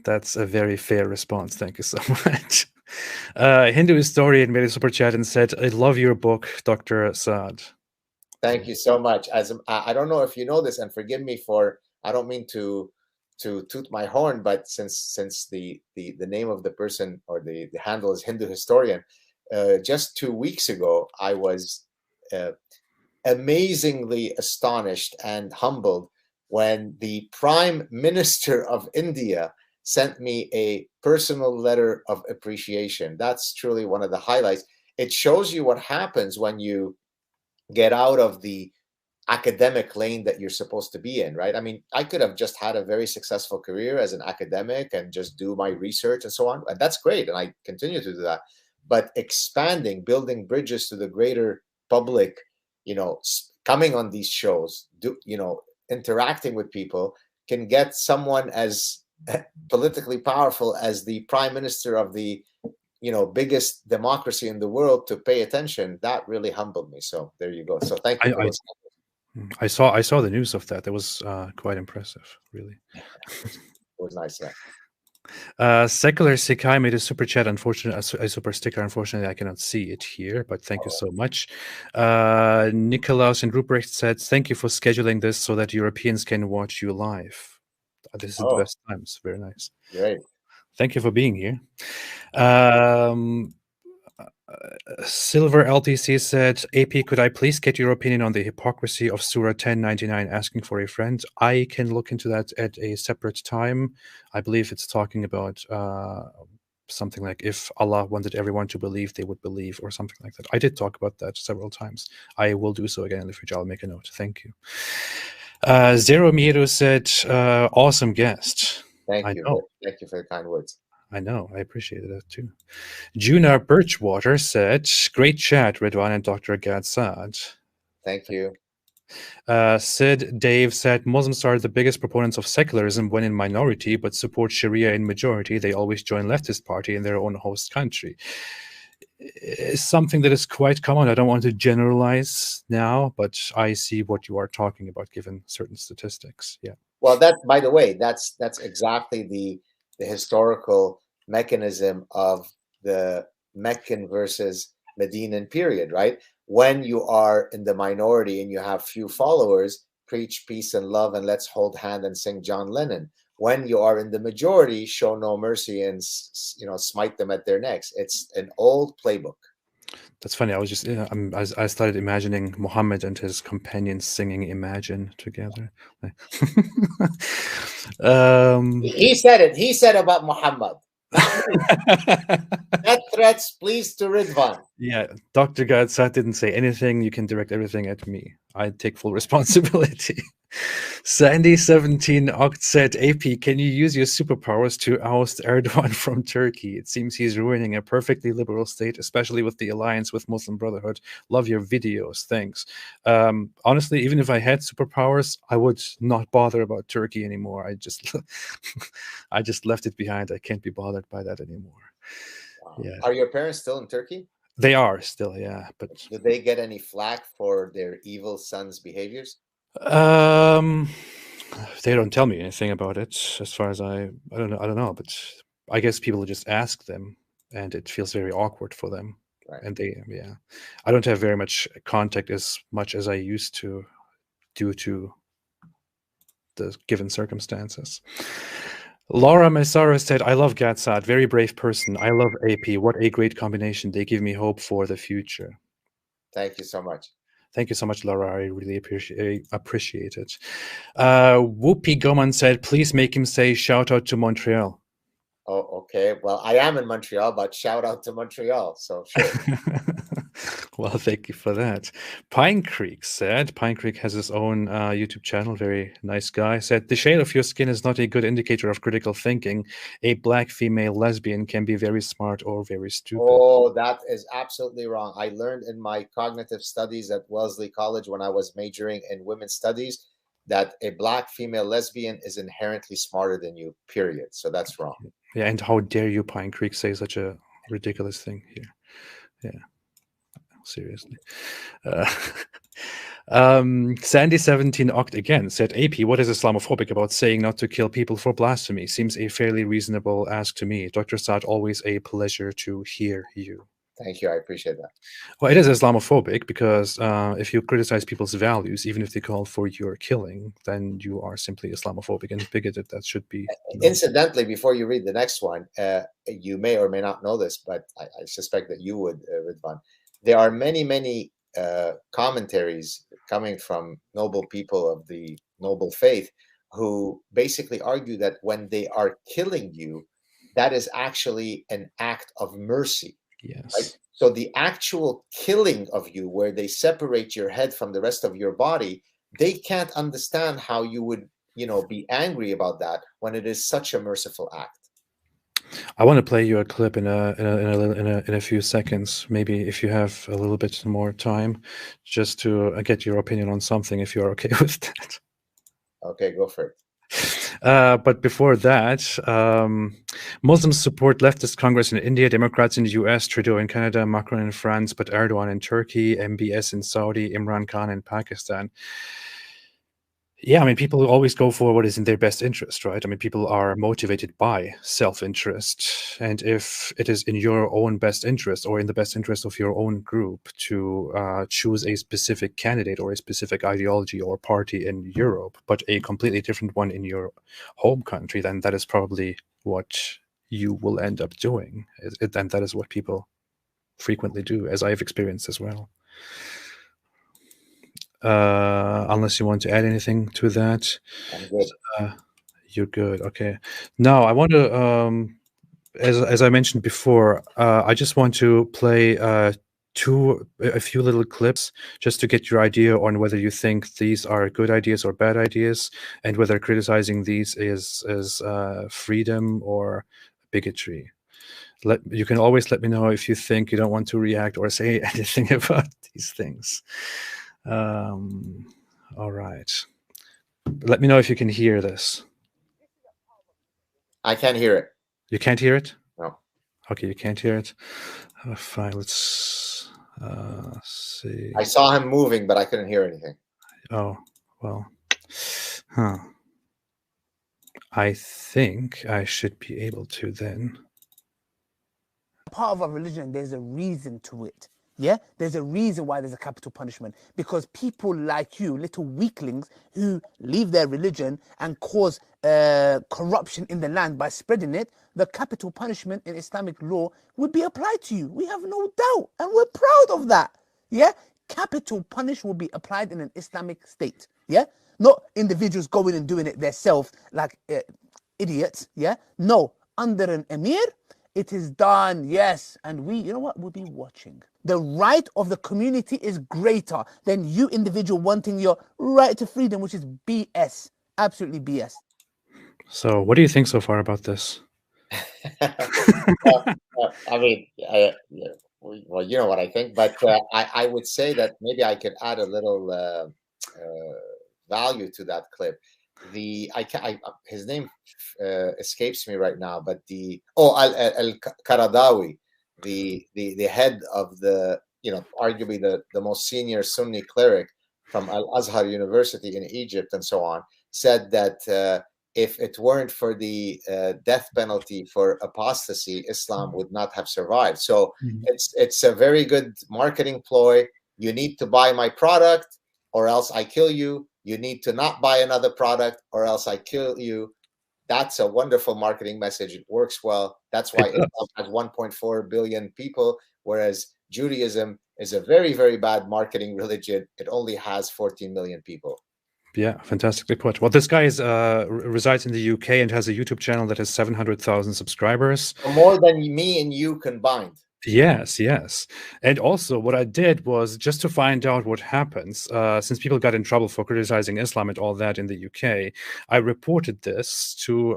Speaker 1: That's a very fair response. Thank you so much. Hindu historian made a super chat and said, "I love your book, Dr. Saad."
Speaker 2: Thank you so much. I don't know if you know this, and forgive me for, I don't mean to toot my horn, but since the name of the person or the handle is Hindu historian, just 2 weeks ago I was amazingly astonished and humbled when the Prime Minister of India sent me a personal letter of appreciation. That's truly one of the highlights. It shows you what happens when you get out of the academic lane that you're supposed to be in, right? I mean, I could have just had a very successful career as an academic and just do my research and so on. And that's great. And I continue to do that. But expanding, building bridges to the greater public, coming on these shows, interacting with people can get someone as politically powerful as the prime minister of the biggest democracy in the world to pay attention. That really humbled me. So there you go. So thank you.
Speaker 1: I saw the news of that. That was quite impressive, really.
Speaker 2: It was nice. Yeah.
Speaker 1: Secular Sekai made a super chat. Unfortunately, a super sticker. Unfortunately, I cannot see it here, but thank you so much. Nikolaus and Ruprecht said, "Thank you for scheduling this so that Europeans can watch you live. This is the best times." Very nice.
Speaker 2: Great.
Speaker 1: Thank you for being here. Silver LTC said, "AP, could I please get your opinion on the hypocrisy of Surah 1099 asking for a friend?" I can look into that at a separate time. I believe it's talking about something like if Allah wanted everyone to believe, they would believe, or something like that. I did talk about that several times. I will do so again in the future. I'll make a note. Thank you. Zero Miedo said, "Awesome guest."
Speaker 2: Thank you. Thank you for the kind words.
Speaker 1: I know. I appreciated that too. Juna Birchwater said, "Great chat, Ridwan and Dr. Gad Saad."
Speaker 2: Thank you.
Speaker 1: Sid Dave said, "Muslims are the biggest proponents of secularism when in minority, but support Sharia in majority. They always join leftist party in their own host country." It's something that is quite common. I don't want to generalize now, but I see what you are talking about given certain statistics. Yeah.
Speaker 2: Well, by the way, that's exactly the historical mechanism of the Meccan versus Medinan period, right? When you are in the minority and you have few followers, preach peace and love and let's hold hand and sing John Lennon. When you are in the majority, show no mercy and smite them at their necks. It's an old playbook.
Speaker 1: That's funny. I was just I started imagining Muhammad and his companions singing "Imagine" together.
Speaker 2: He said it. He said about Muhammad. Death threats, please, to Ridwan.
Speaker 1: Yeah, Dr. Gad Saad didn't say anything. You can direct everything at me. I take full responsibility. Sandy17 Oct said, "AP, can you use your superpowers to oust Erdogan from Turkey? It seems he's ruining a perfectly liberal state, especially with the alliance with Muslim Brotherhood. Love your videos. Thanks." Honestly, even if I had superpowers, I would not bother about Turkey anymore. I just left it behind. I can't be bothered by that anymore.
Speaker 2: Wow. Yeah. Are your parents still in Turkey?
Speaker 1: They are still, yeah, but
Speaker 2: Do they get any flack for their evil son's behaviors?
Speaker 1: um, they don't tell me anything about it. As far as I don't know. I don't know, but I guess people just ask them, and it feels very awkward for them.
Speaker 2: Right.
Speaker 1: And yeah, I don't have very much contact as much as I used to, due to the given circumstances. Laura Messara said, I love Gatsad, very brave person. I love AP. What a great combination. They give me hope for the future.
Speaker 2: Thank you so much.
Speaker 1: Thank you so much, Laura. I really appreciate it. Whoopi Goman said, please make him say shout out to Montreal.
Speaker 2: Oh, okay. Well, I am in Montreal, but shout out to Montreal. So sure.
Speaker 1: Well, thank you for that. Pine Creek said, Pine Creek has his own YouTube channel, very nice guy, said, the shade of your skin is not a good indicator of critical thinking. A black female lesbian can be very smart or very stupid.
Speaker 2: Oh, that is absolutely wrong. I learned in my cognitive studies at Wellesley College when I was majoring in women's studies that a black female lesbian is inherently smarter than you, period. So that's wrong.
Speaker 1: Yeah, and how dare you, Pine Creek, say such a ridiculous thing here. Yeah. Seriously. Sandy17 Oct again said, AP, what is Islamophobic about saying not to kill people for blasphemy? Seems a fairly reasonable ask to me. Dr. Saad, always a pleasure to hear you.
Speaker 2: Thank you. I appreciate that.
Speaker 1: Well, it is Islamophobic because if you criticize people's values, even if they call for your killing, then you are simply Islamophobic and bigoted. That should be.
Speaker 2: Incidentally, before you read the next one, you may or may not know this, but I suspect that you would, Ridvan. There are many, many commentaries coming from noble people of the noble faith who basically argue that when they are killing you, that is actually an act of mercy.
Speaker 1: Yes.
Speaker 2: Right? So the actual killing of you, where they separate your head from the rest of your body, they can't understand how you would, be angry about that when it is such a merciful act.
Speaker 1: I want to play you a clip in a few seconds, maybe if you have a little bit more time, just to get your opinion on something, if you're okay with that.
Speaker 2: Okay, go for it.
Speaker 1: But before that, Muslims support leftist Congress in India, Democrats in the US, Trudeau in Canada, Macron in France, but Erdogan in Turkey, MBS in Saudi, Imran Khan in Pakistan. Yeah, I mean, people always go for what is in their best interest, right? I mean, people are motivated by self-interest. And if it is in your own best interest or in the best interest of your own group to choose a specific candidate or a specific ideology or party in Europe, but a completely different one in your home country, then that is probably what you will end up doing. And that is what people frequently do, as I've experienced as well. Unless you want to add anything to that.
Speaker 2: I'm good.
Speaker 1: You're good. Okay. Now I want to, as I mentioned before, I just want to play a few little clips just to get your idea on whether you think these are good ideas or bad ideas, and whether criticizing these is freedom or bigotry. You can always let me know if you think you don't want to react or say anything about these things. All right. Let me know if you can hear this.
Speaker 2: I can't hear it.
Speaker 1: You can't hear it?
Speaker 2: No.
Speaker 1: Okay, you can't hear it. Fine, let's see.
Speaker 2: I saw him moving, but I couldn't hear anything.
Speaker 1: Oh, well. Huh. I think I should be able to then.
Speaker 3: Part of our religion, there's a reason to it. Yeah, there's a reason why there's a capital punishment, because people like you, little weaklings who leave their religion and cause corruption in the land by spreading it, the capital punishment in Islamic law would be applied to you. We have no doubt, and we're proud of that. Yeah, capital punishment will be applied in an Islamic state. Yeah, not individuals going and doing it themselves like idiots. Yeah, no, under an emir, it is done, yes, and we, you know what, we'll be watching. The right of the community is greater than you individual wanting your right to freedom, which is BS, absolutely BS.
Speaker 1: So what do you think so far about this?
Speaker 2: I mean, well, you know what I think, but I would say that maybe I could add a little value to that clip. His name escapes me right now, but Al-Qaradawi, the head of the, arguably the most senior Sunni cleric from Al-Azhar University in Egypt and so on, said that if it weren't for the death penalty for apostasy, Islam would not have survived. So it's a very good marketing ploy. You need to buy my product or else I kill you. You need to not buy another product or else I kill you. That's a wonderful marketing message. It works well. That's why Islam has 1.4 billion people, whereas Judaism is a very, very bad marketing religion. It only has 14 million people.
Speaker 1: Yeah, fantastically put. Well, this guy resides in the UK and has a YouTube channel that has 700,000 subscribers.
Speaker 2: More than me and you combined.
Speaker 1: Yes, yes. And also what I did was just to find out what happens, since people got in trouble for criticizing Islam and all that in the UK, I reported this to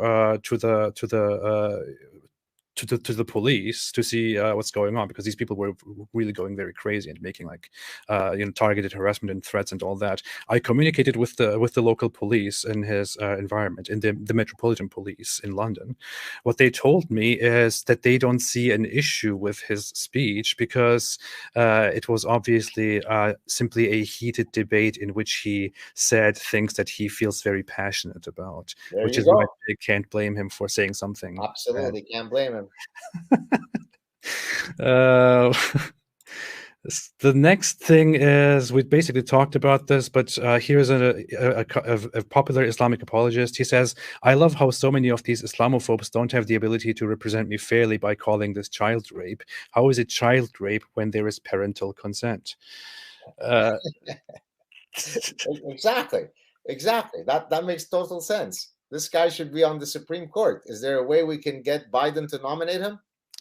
Speaker 1: the police to see what's going on, because these people were really going very crazy and making targeted harassment and threats and all that. I communicated with the local police in his environment, in the Metropolitan Police in London. What they told me is that they don't see an issue with his speech because it was obviously simply a heated debate in which he said things that he feels very passionate about, which is why they can't blame him for saying something.
Speaker 2: Absolutely, can't blame him.
Speaker 1: The next thing is, we basically talked about this, but here's a popular Islamic apologist. He says, "I love how so many of these Islamophobes don't have the ability to represent me fairly by calling this child rape. How is it child rape when there is parental consent?"
Speaker 2: Exactly. That makes total sense. This guy should be on the Supreme Court. Is there a way we can get Biden to nominate him?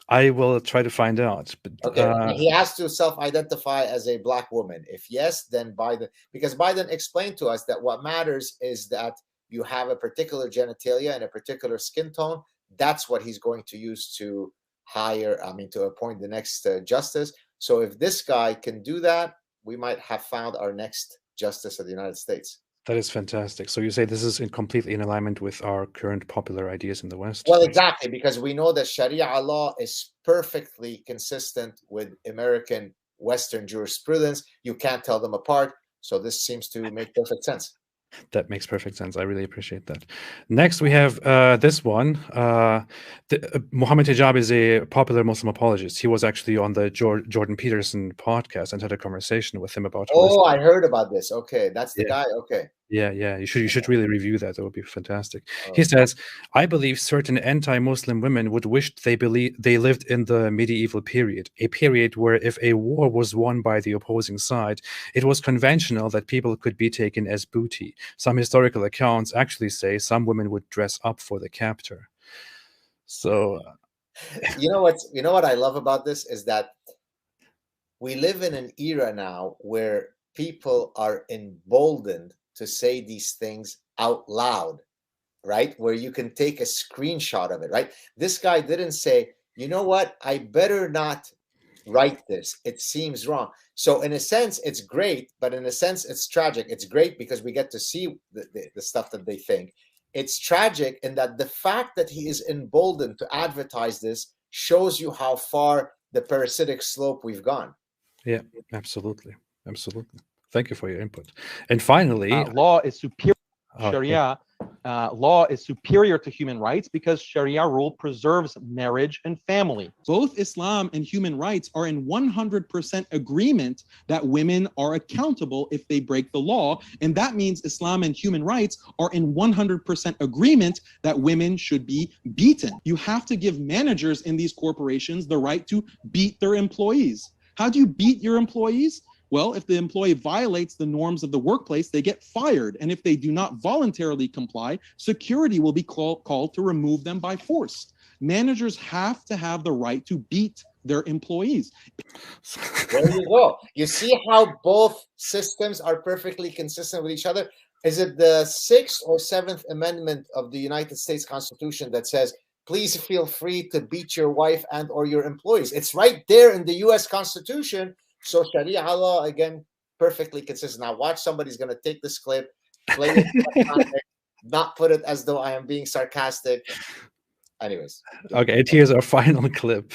Speaker 1: I will try to find out. But,
Speaker 2: okay, he has to self-identify as a black woman. If yes, then Biden, because Biden explained to us that what matters is that you have a particular genitalia and a particular skin tone. That's what he's going to use to to appoint the next justice. So if this guy can do that, we might have found our next justice of the United States.
Speaker 1: That is fantastic. So you say this is completely in alignment with our current popular ideas in the West?
Speaker 2: Well, exactly, because we know that Sharia law is perfectly consistent with American Western jurisprudence. You can't tell them apart. So this seems to make perfect sense.
Speaker 1: That makes perfect sense. I really appreciate that. Next, we have this one. Mohammed Hijab is a popular Muslim apologist. He was actually on the Jordan Peterson podcast and had a conversation with him about.
Speaker 2: Oh, I heard about this. Okay, that's the guy. Okay.
Speaker 1: Yeah. You should really review that. That would be fantastic. He says, "I believe certain anti-Muslim women would wish they lived in the medieval period, a period where if a war was won by the opposing side, it was conventional that people could be taken as booty. Some historical accounts actually say some women would dress up for the captor." So,
Speaker 2: you know what I love about this is that we live in an era now where people are emboldened to say these things out loud, right? Where you can take a screenshot of it, right? This guy didn't say, you know what, I better not write this. It seems wrong. So in a sense, it's great, but in a sense, it's tragic. It's great because we get to see the stuff that they think. It's tragic in that the fact that he is emboldened to advertise this shows you how far the parasitic slope we've gone.
Speaker 1: Yeah, absolutely. Thank you for your input. And finally,
Speaker 4: law is superior. Sharia law is superior to human rights because Sharia rule preserves marriage and family.
Speaker 5: Both Islam and human rights are in 100% agreement that women are accountable if they break the law. And that means Islam and human rights are in 100% agreement that women should be beaten. You have to give managers in these corporations the right to beat their employees. How do you beat your employees? Well, if the employee violates the norms of the workplace, they get fired. And if they do not voluntarily comply, security will be called to remove them by force. Managers have to have the right to beat their employees.
Speaker 2: There you go. You see how both systems are perfectly consistent with each other? Is it the 6th or 7th Amendment of the United States Constitution that says, please feel free to beat your wife and or your employees? It's right there in the U.S. Constitution. So Sharia law, again, perfectly consistent. Now watch, somebody's going to take this clip, play it, not put it as though I am being sarcastic. anyways.
Speaker 1: Okay, and here's our final clip.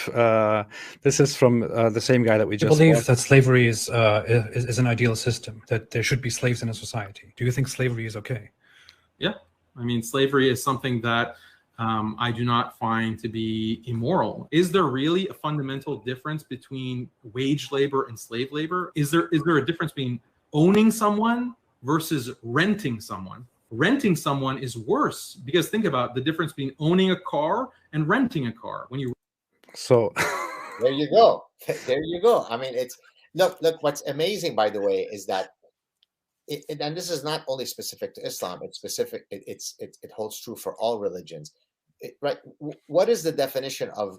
Speaker 1: This is from the same guy that we
Speaker 6: I
Speaker 1: just
Speaker 6: believe
Speaker 1: watched.
Speaker 6: that slavery is an ideal system, that there should be slaves in a society. Do you think slavery is okay?
Speaker 7: Yeah, I mean, slavery is something that I do not find to be immoral. Is there really a fundamental difference between wage labor and slave labor? Is there a difference between owning someone versus renting someone? Renting someone is worse, because think about the difference between owning a car and renting a car. When you
Speaker 1: So
Speaker 2: there you go. There you go. I mean, it's look. What's amazing, by the way, is that and this is not only specific to Islam. It's specific. It holds true for all religions, right? What is the definition of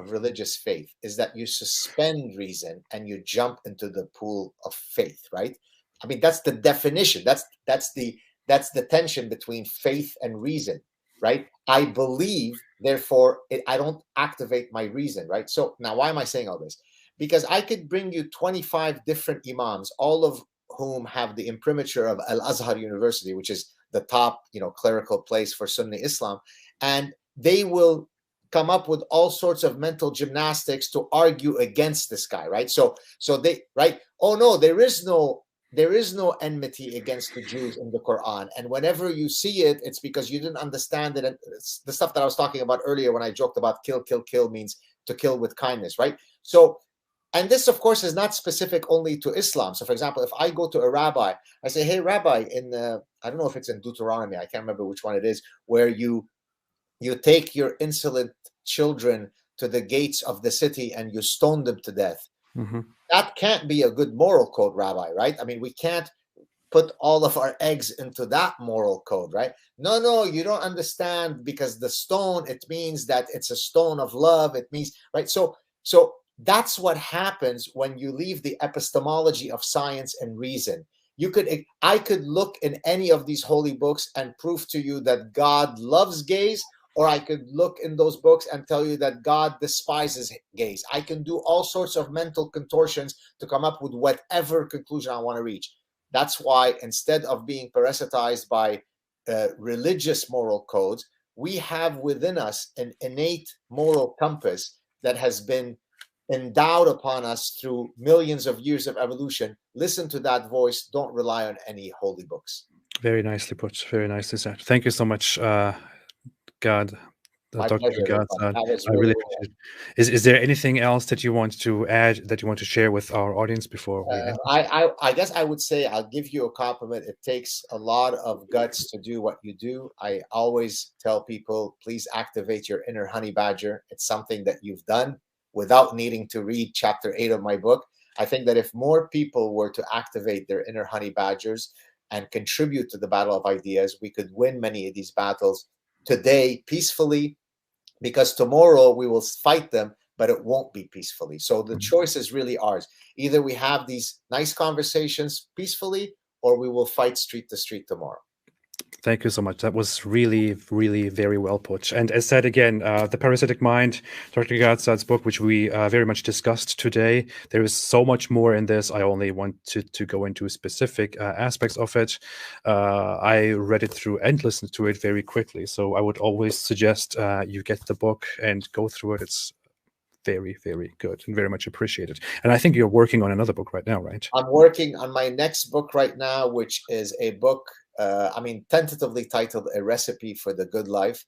Speaker 2: religious faith? Is that you suspend reason and you jump into the pool of faith, right? I mean, that's the definition. That's the tension between faith and reason, right? I believe, therefore, I don't activate my reason, right? So now, why am I saying all this? Because I could bring you 25 different imams, all of whom have the imprimatur of Al-Azhar University, which is the top, clerical place for Sunni Islam, and they will come up with all sorts of mental gymnastics to argue against this guy, right? So they, right? Oh no, there is no enmity against the Jews in the Quran. And whenever you see it, it's because you didn't understand it. And it's the stuff that I was talking about earlier when I joked about kill means to kill with kindness, right? So, and this, of course, is not specific only to Islam. So, for example, if I go to a rabbi, I say, hey, rabbi, I don't know if it's in Deuteronomy, I can't remember which one it is, where you take your insolent children to the gates of the city and you stone them to death.
Speaker 1: mm-hmm.
Speaker 2: That can't be a good moral code, rabbi, right? I mean, we can't put all of our eggs into that moral code, right? No, you don't understand, because the stone, it means that it's a stone of love. It means, right? So that's what happens when you leave the epistemology of science and reason. I could look in any of these holy books and prove to you that God loves gays, or I could look in those books and tell you that God despises gays. I can do all sorts of mental contortions to come up with whatever conclusion I want to reach. That's why, instead of being parasitized by religious moral codes, we have within us an innate moral compass that has been endowed upon us through millions of years of evolution. Listen to that voice. Don't rely on any holy books.
Speaker 1: Very nicely put. Very nicely said. Thank you so much, God.
Speaker 2: My
Speaker 1: Dr.
Speaker 2: pleasure.
Speaker 1: God,
Speaker 2: That was
Speaker 1: I really
Speaker 2: really
Speaker 1: appreciate it. Is there anything else that you want to add, that you want to share with our audience before we end?
Speaker 2: I guess I would say, I'll give you a compliment. It takes a lot of guts to do what you do. I always tell people, please activate your inner honey badger. It's something that you've done without needing to read chapter 8 of my book. I think that if more people were to activate their inner honey badgers and contribute to the battle of ideas, we could win many of these battles today peacefully, because tomorrow we will fight them, but it won't be peacefully. So the choice is really ours. Either we have these nice conversations peacefully, or we will fight street to street tomorrow.
Speaker 1: Thank you so much. That was really, really very well put. And as said again, The Parasitic Mind, Dr. Saad's book, which we very much discussed today. There is so much more in this. I only wanted to go into specific aspects of it. I read it through and listened to it very quickly. So I would always suggest you get the book and go through it. It's very, very good and very much appreciated. And I think you're working on another book right now, right?
Speaker 2: I'm working on my next book right now, which is a book, tentatively titled A Recipe for the Good Life.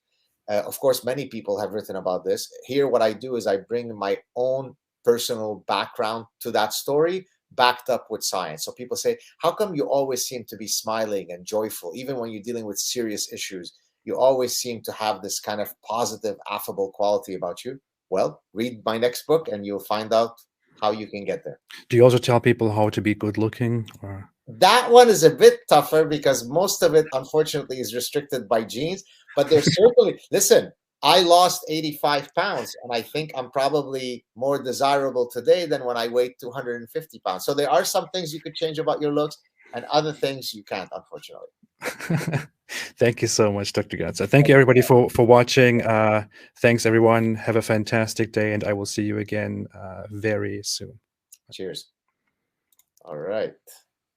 Speaker 2: Of course, many people have written about this. Here, what I do is I bring my own personal background to that story, backed up with science. So people say, how come you always seem to be smiling and joyful, even when you're dealing with serious issues? You always seem to have this kind of positive, affable quality about you. Well, read my next book and you'll find out how you can get there.
Speaker 1: Do you also tell people how to be good looking? Or?
Speaker 2: That one is a bit tougher, because most of it, unfortunately, is restricted by genes. But there's certainly, listen, I lost 85 pounds, and I think I'm probably more desirable today than when I weighed 250 pounds. So there are some things you could change about your looks, and other things you can't, unfortunately.
Speaker 1: Thank you so much, Dr. Gatsa. Thank you, everybody, for watching. Thanks, everyone. Have a fantastic day, and I will see you again very soon.
Speaker 2: Cheers. All right.